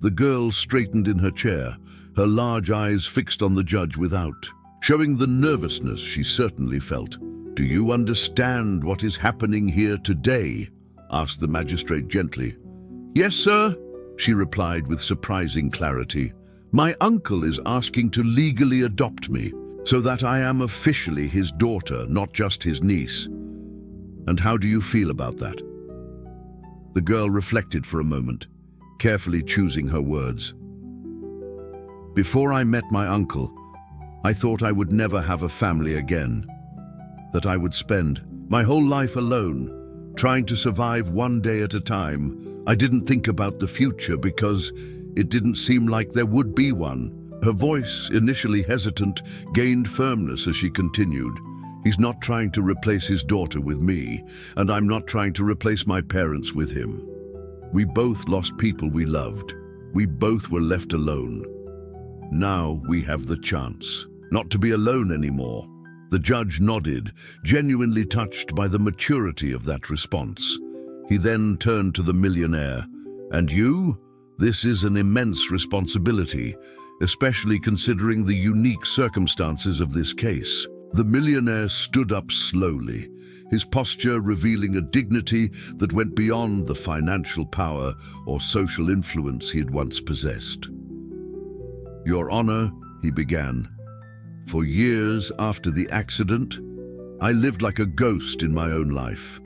The girl straightened in her chair, her large eyes fixed on the judge without, showing the nervousness she certainly felt. "Do you understand what is happening here today?" asked the magistrate gently. "Yes, sir," she replied with surprising clarity. "My uncle is asking to legally adopt me, so that I am officially his daughter, not just his niece. And how do you feel about that?" The girl reflected for a moment, carefully choosing her words. "Before I met my uncle, I thought I would never have a family again, that I would spend my whole life alone, trying to survive one day at a time. I didn't think about the future because it didn't seem like there would be one." Her voice, initially hesitant, gained firmness as she continued. "He's not trying to replace his daughter with me, and I'm not trying to replace my parents with him. We both lost people we loved. We both were left alone. Now we have the chance not to be alone anymore." The judge nodded, genuinely touched by the maturity of that response. He then turned to the millionaire. "And you? This is an immense responsibility, especially considering the unique circumstances of this case." The millionaire stood up slowly, his posture revealing a dignity that went beyond the financial power or social influence he had once possessed. "Your Honor," he began, "for years after the accident, I lived like a ghost in my own life.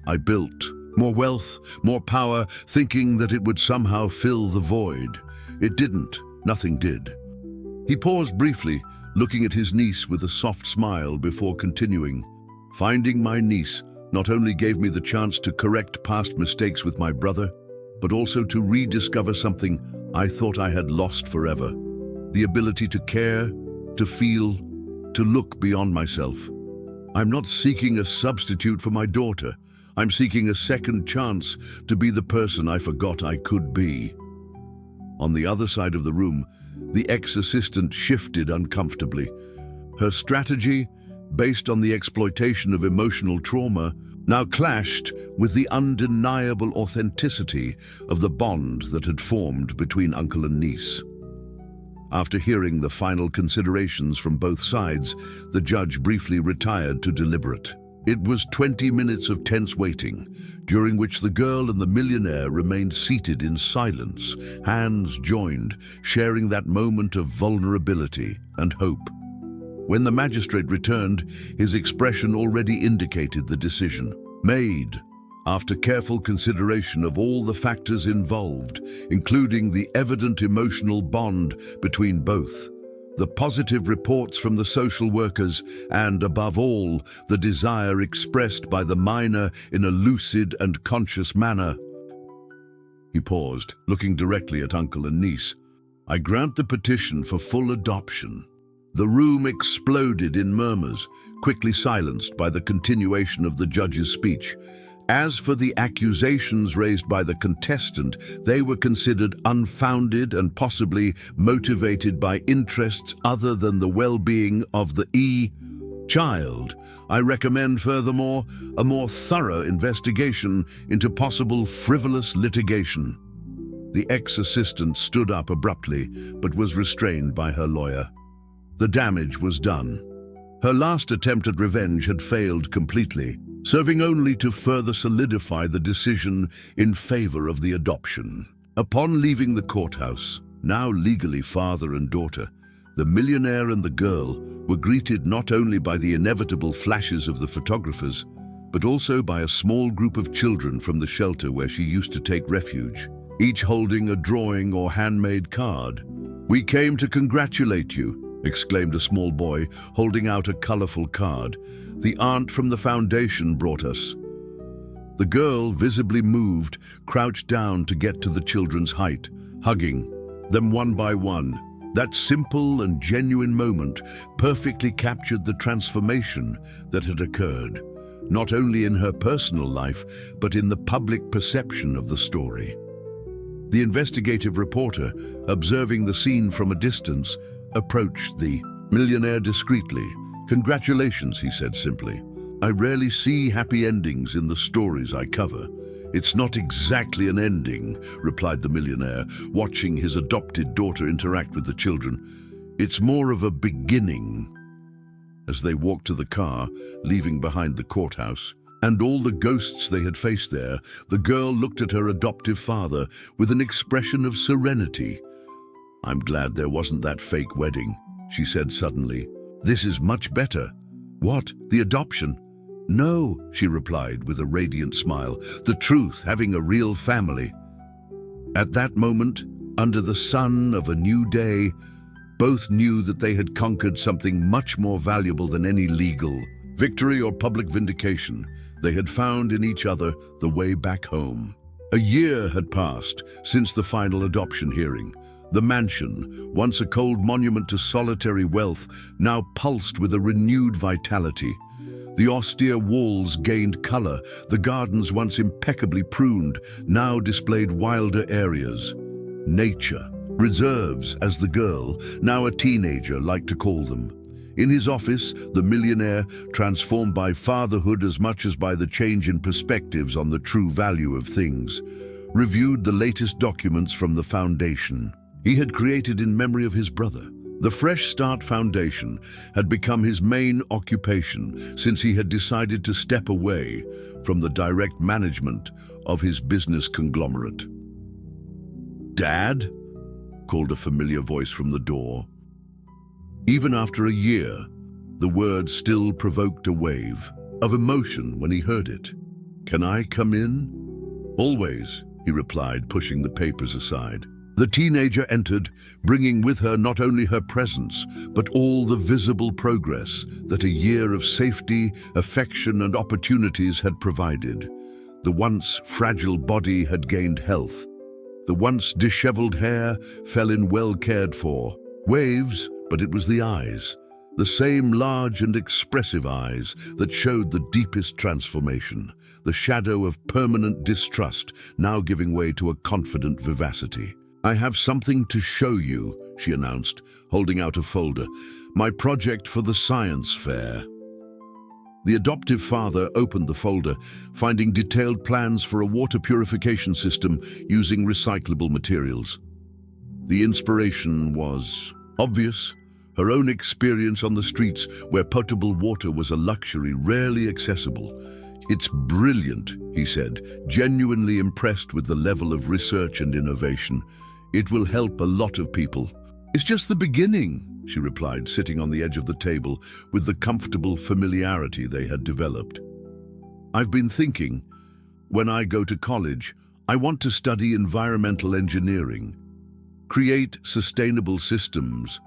I built more wealth, more power, thinking that it would somehow fill the void. It didn't. Nothing did." He paused briefly, looking at his niece with a soft smile before continuing. "Finding my niece not only gave me the chance to correct past mistakes with my brother, but also to rediscover something I thought I had lost forever. The ability to care, to feel, to look beyond myself. I'm not seeking a substitute for my daughter. I'm seeking a second chance to be the person I forgot I could be. On the other side of the room, the ex-assistant shifted uncomfortably. Her strategy, based on the exploitation of emotional trauma, now clashed with the undeniable authenticity of the bond that had formed between uncle and niece. After hearing the final considerations from both sides, the judge briefly retired to deliberate. It was 20 minutes of tense waiting, during which the girl and the millionaire remained seated in silence, hands joined, sharing that moment of vulnerability and hope. When the magistrate returned, his expression already indicated the decision. Made, after careful consideration of all the factors involved, including the evident emotional bond between both, the positive reports from the social workers, and, above all, the desire expressed by the minor in a lucid and conscious manner. He paused, looking directly at uncle and niece. I grant the petition for full adoption. The room exploded in murmurs, quickly silenced by the continuation of the judge's speech. As for the accusations raised by the contestant, they were considered unfounded and possibly motivated by interests other than the well-being of the child. I recommend, furthermore, a more thorough investigation into possible frivolous litigation. The ex-assistant stood up abruptly, but was restrained by her lawyer. The damage was done. Her last attempt at revenge had failed completely, serving only to further solidify the decision in favor of the adoption. Upon leaving the courthouse, now legally father and daughter, the millionaire and the girl were greeted not only by the inevitable flashes of the photographers, but also by a small group of children from the shelter where she used to take refuge, each holding a drawing or handmade card. "We came to congratulate you," exclaimed a small boy, holding out a colorful card. "The aunt from the foundation brought us." The girl, visibly moved, crouched down to get to the children's height, hugging them one by one. That simple and genuine moment perfectly captured the transformation that had occurred, not only in her personal life, but in the public perception of the story. The investigative reporter, observing the scene from a distance, approached the millionaire discreetly. "Congratulations," he said simply. "I rarely see happy endings in the stories I cover." "It's not exactly an ending," replied the millionaire, watching his adopted daughter interact with the children. "It's more of a beginning." As they walked to the car, leaving behind the courthouse, and all the ghosts they had faced there, the girl looked at her adoptive father with an expression of serenity. "I'm glad there wasn't that fake wedding," she said suddenly. "This is much better." "What, the adoption?" "No," she replied with a radiant smile. "The truth, having a real family." At that moment, under the sun of a new day, both knew that they had conquered something much more valuable than any legal victory or public vindication. They had found in each other the way back home. A year had passed since the final adoption hearing. The mansion, once a cold monument to solitary wealth, now pulsed with a renewed vitality. The austere walls gained color. The gardens, once impeccably pruned, now displayed wilder areas. Nature, reserves, as the girl, now a teenager, liked to call them. In his office, the millionaire, transformed by fatherhood as much as by the change in perspectives on the true value of things, reviewed the latest documents from the foundation he had created in memory of his brother. The Fresh Start Foundation had become his main occupation since he had decided to step away from the direct management of his business conglomerate. "Dad?" called a familiar voice from the door. Even after a year, the word still provoked a wave of emotion when he heard it. "Can I come in?" "Always," he replied, pushing the papers aside. The teenager entered, bringing with her not only her presence, but all the visible progress that a year of safety, affection, and opportunities had provided. The once fragile body had gained health. The once disheveled hair fell in well cared for. Waves, but it was the eyes. The same large and expressive eyes that showed the deepest transformation, the shadow of permanent distrust now giving way to a confident vivacity. "I have something to show you," she announced, holding out a folder. "My project for the science fair." The adoptive father opened the folder, finding detailed plans for a water purification system using recyclable materials. The inspiration was obvious. Her own experience on the streets where potable water was a luxury rarely accessible. "It's brilliant," he said, genuinely impressed with the level of research and innovation. "It will help a lot of people." "It's just the beginning," she replied, sitting on the edge of the table with the comfortable familiarity they had developed. "I've been thinking, when I go to college, I want to study environmental engineering, create sustainable systems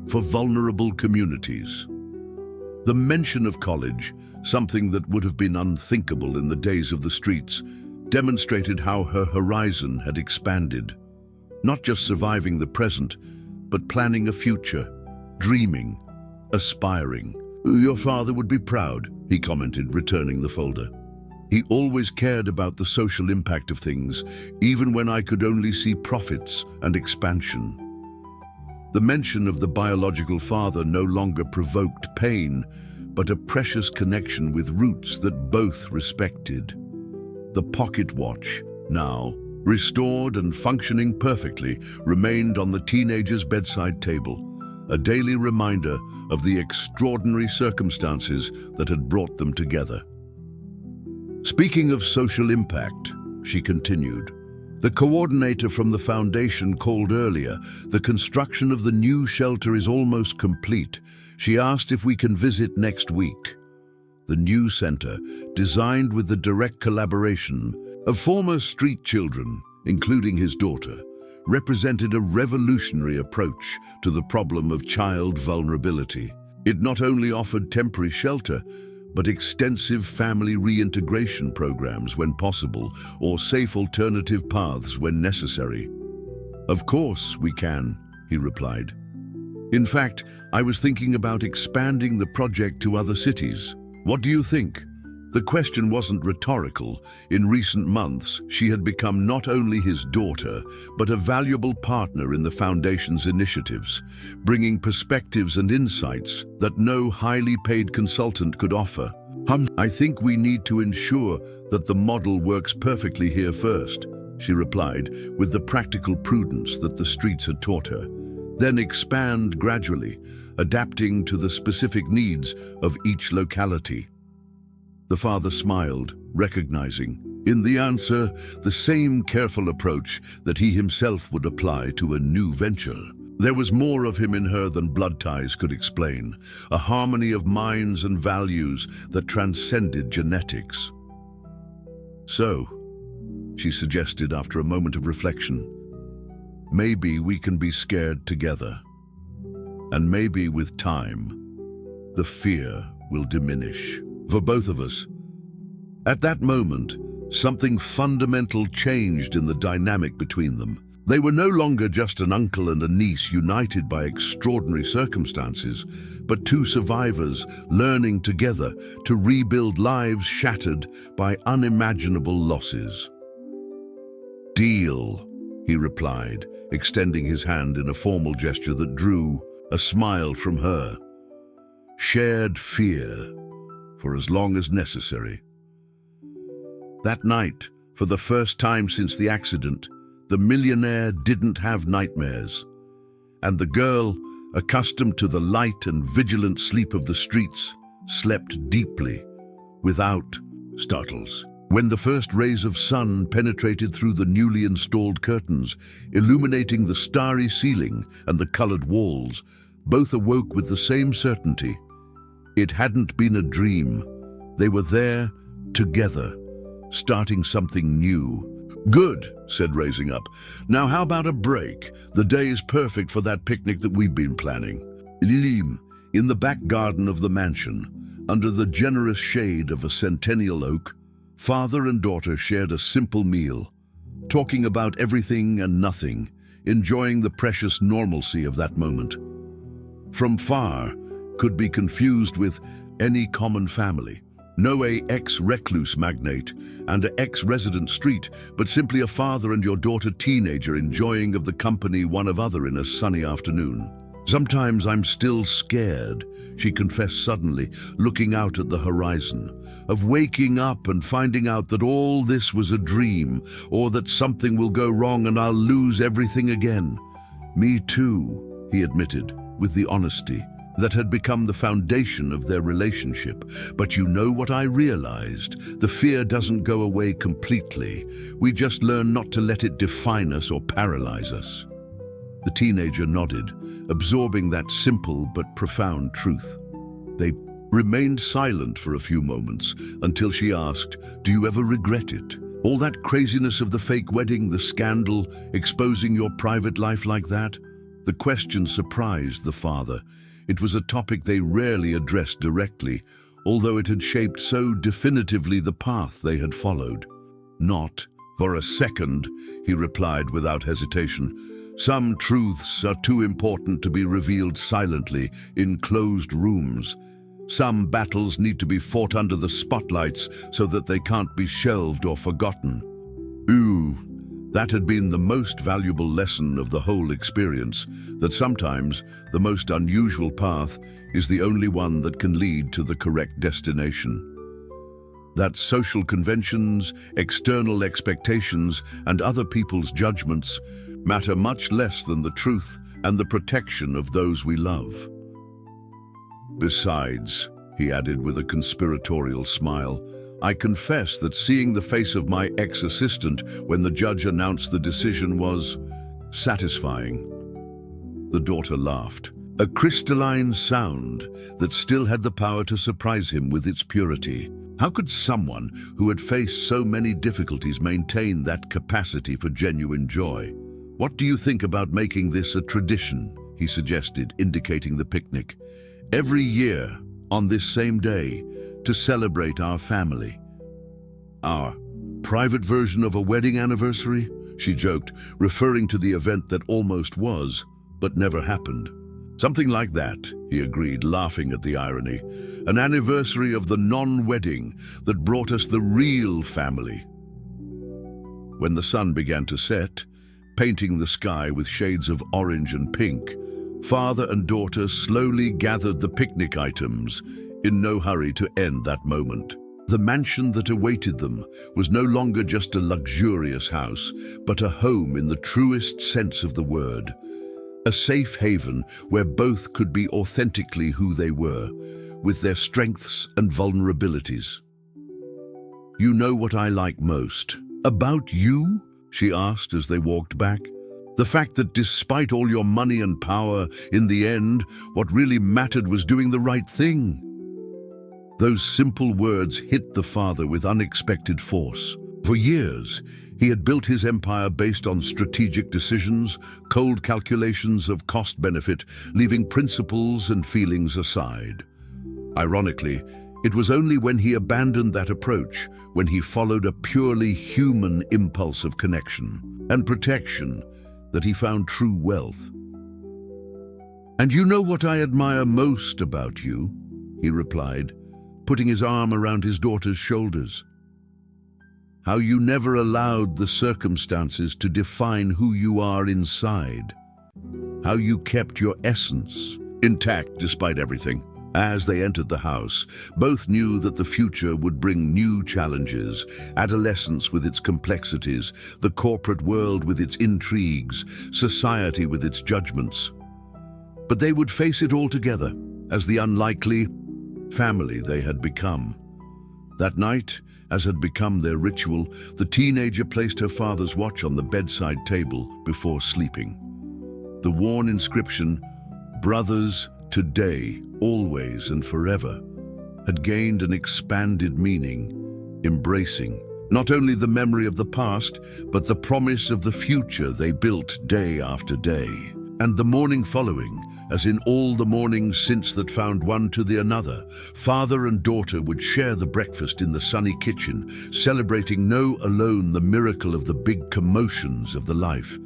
for vulnerable communities." The mention of college, something that would have been unthinkable in the days of the streets, demonstrated how her horizon had expanded. Not just surviving the present, but planning a future, dreaming, aspiring. "Your father would be proud," he commented, returning the folder. "He always cared about the social impact of things, even when I could only see profits and expansion." The mention of the biological father no longer provoked pain, but a precious connection with roots that both respected. The pocket watch, now restored and functioning perfectly, remained on the teenager's bedside table, a daily reminder of the extraordinary circumstances that had brought them together. "Speaking of social impact," she continued, "the coordinator from the foundation called earlier. The construction of the new shelter is almost complete. She asked if we can visit next week." The new center, designed with the direct collaboration of former street children, including his daughter, represented a revolutionary approach to the problem of child vulnerability. It not only offered temporary shelter, but extensive family reintegration programs when possible, or safe alternative paths when necessary. "Of course we can," he replied. "In fact, I was thinking about expanding the project to other cities. What do you think?" The question wasn't rhetorical. In recent months, she had become not only his daughter, but a valuable partner in the Foundation's initiatives, bringing perspectives and insights that no highly paid consultant could offer. "I think we need to ensure that the model works perfectly here first," she replied, with the practical prudence that the streets had taught her. "Then expand gradually, adapting to the specific needs of each locality." The father smiled, recognizing in the answer the same careful approach that he himself would apply to a new venture. There was more of him in her than blood ties could explain, a harmony of minds and values that transcended genetics. "So," she suggested after a moment of reflection, "maybe we can be scared together. And maybe with time, the fear will diminish. For both of us." At that moment, something fundamental changed in the dynamic between them. They were no longer just an uncle and a niece united by extraordinary circumstances, but two survivors learning together to rebuild lives shattered by unimaginable losses. "Deal," he replied, extending his hand in a formal gesture that drew a smile from her. "Shared fear for as long as necessary." That night, for the first time since the accident, the millionaire didn't have nightmares. And the girl, accustomed to the light and vigilant sleep of the streets, slept deeply, without startles. When the first rays of sun penetrated through the newly installed curtains, illuminating the starry ceiling and the colored walls, both awoke with the same certainty. It hadn't been a dream. They were there, together, starting something new. "Good," said, raising up. "Now how about a break? The day is perfect for that picnic that we've been planning." In the back garden of the mansion, under the generous shade of a centennial oak, father and daughter shared a simple meal. talking about everything and nothing, enjoying the precious normalcy of that moment. From far could be confused with any common family. No ex-recluse magnate and a ex-resident street, but simply a father and your daughter teenager enjoying of the company one of other in a sunny afternoon. Sometimes I'm still scared, she confessed suddenly, looking out at the horizon, of waking up and finding out that all this was a dream, or that something will go wrong and I'll lose everything again. Me too, he admitted, with the honesty that had become the foundation of their relationship. But you know what I realized? The fear doesn't go away completely. We just learn not to let it define us or paralyze us. The teenager nodded, absorbing that simple but profound truth. They remained silent for a few moments until she asked, "Do you ever regret it? All that craziness of the fake wedding, the scandal, exposing your private life like that?" The question surprised the father. It was a topic they rarely addressed directly, although it had shaped so definitively the path they had followed. "Not for a second," he replied without hesitation. "Some truths are too important to be revealed silently in closed rooms. Some battles need to be fought under the spotlights so that they can't be shelved or forgotten." Ooh, that had been the most valuable lesson of the whole experience, that sometimes the most unusual path is the only one that can lead to the correct destination. That social conventions, external expectations, and other people's judgments matter much less than the truth and the protection of those we love. "Besides," he added with a conspiratorial smile, "I confess that seeing the face of my ex-assistant when the judge announced the decision was satisfying." The daughter laughed, a crystalline sound that still had the power to surprise him with its purity. How could someone who had faced so many difficulties maintain that capacity for genuine joy? "What do you think about making this a tradition?" he suggested, indicating the picnic. "Every year, on this same day, to celebrate our family." "Our private version of a wedding anniversary?" she joked, referring to the event that almost was, but never happened. "Something like that," he agreed, laughing at the irony. "An anniversary of the non-wedding that brought us the real family." When the sun began to set, painting the sky with shades of orange and pink, father and daughter slowly gathered the picnic items, in no hurry to end that moment. The mansion that awaited them was no longer just a luxurious house, but a home in the truest sense of the word. A safe haven where both could be authentically who they were, with their strengths and vulnerabilities. "You know what I like most about you?" she asked as they walked back. "The fact that despite all your money and power, in the end, what really mattered was doing the right thing." Those simple words hit the father with unexpected force. For years, he had built his empire based on strategic decisions, cold calculations of cost-benefit, leaving principles and feelings aside. Ironically, it was only when he abandoned that approach, when he followed a purely human impulse of connection and protection, that he found true wealth. "And you know what I admire most about you?" he replied, putting his arm around his daughter's shoulders. "How you never allowed the circumstances to define who you are inside. How you kept your essence intact despite everything." As they entered the house, both knew that the future would bring new challenges, adolescence with its complexities, the corporate world with its intrigues, society with its judgments. But they would face it all together, as the unlikely family they had become. That night, as had become their ritual, the teenager placed her father's watch on the bedside table before sleeping. The worn inscription, "Brothers, today, always and forever," had gained an expanded meaning, embracing not only the memory of the past, but the promise of the future they built day after day. And the morning following, as in all the mornings since that found one to the another, father and daughter would share the breakfast in the sunny kitchen, celebrating no alone the miracle of the big commotions of the life,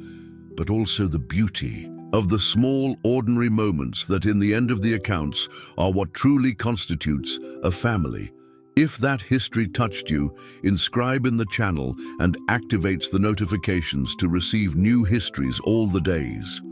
but also the beauty of the small, ordinary moments that in the end of the accounts are what truly constitutes a family. If that history touched you, subscribe in the channel and activates the notifications to receive new histories all the days.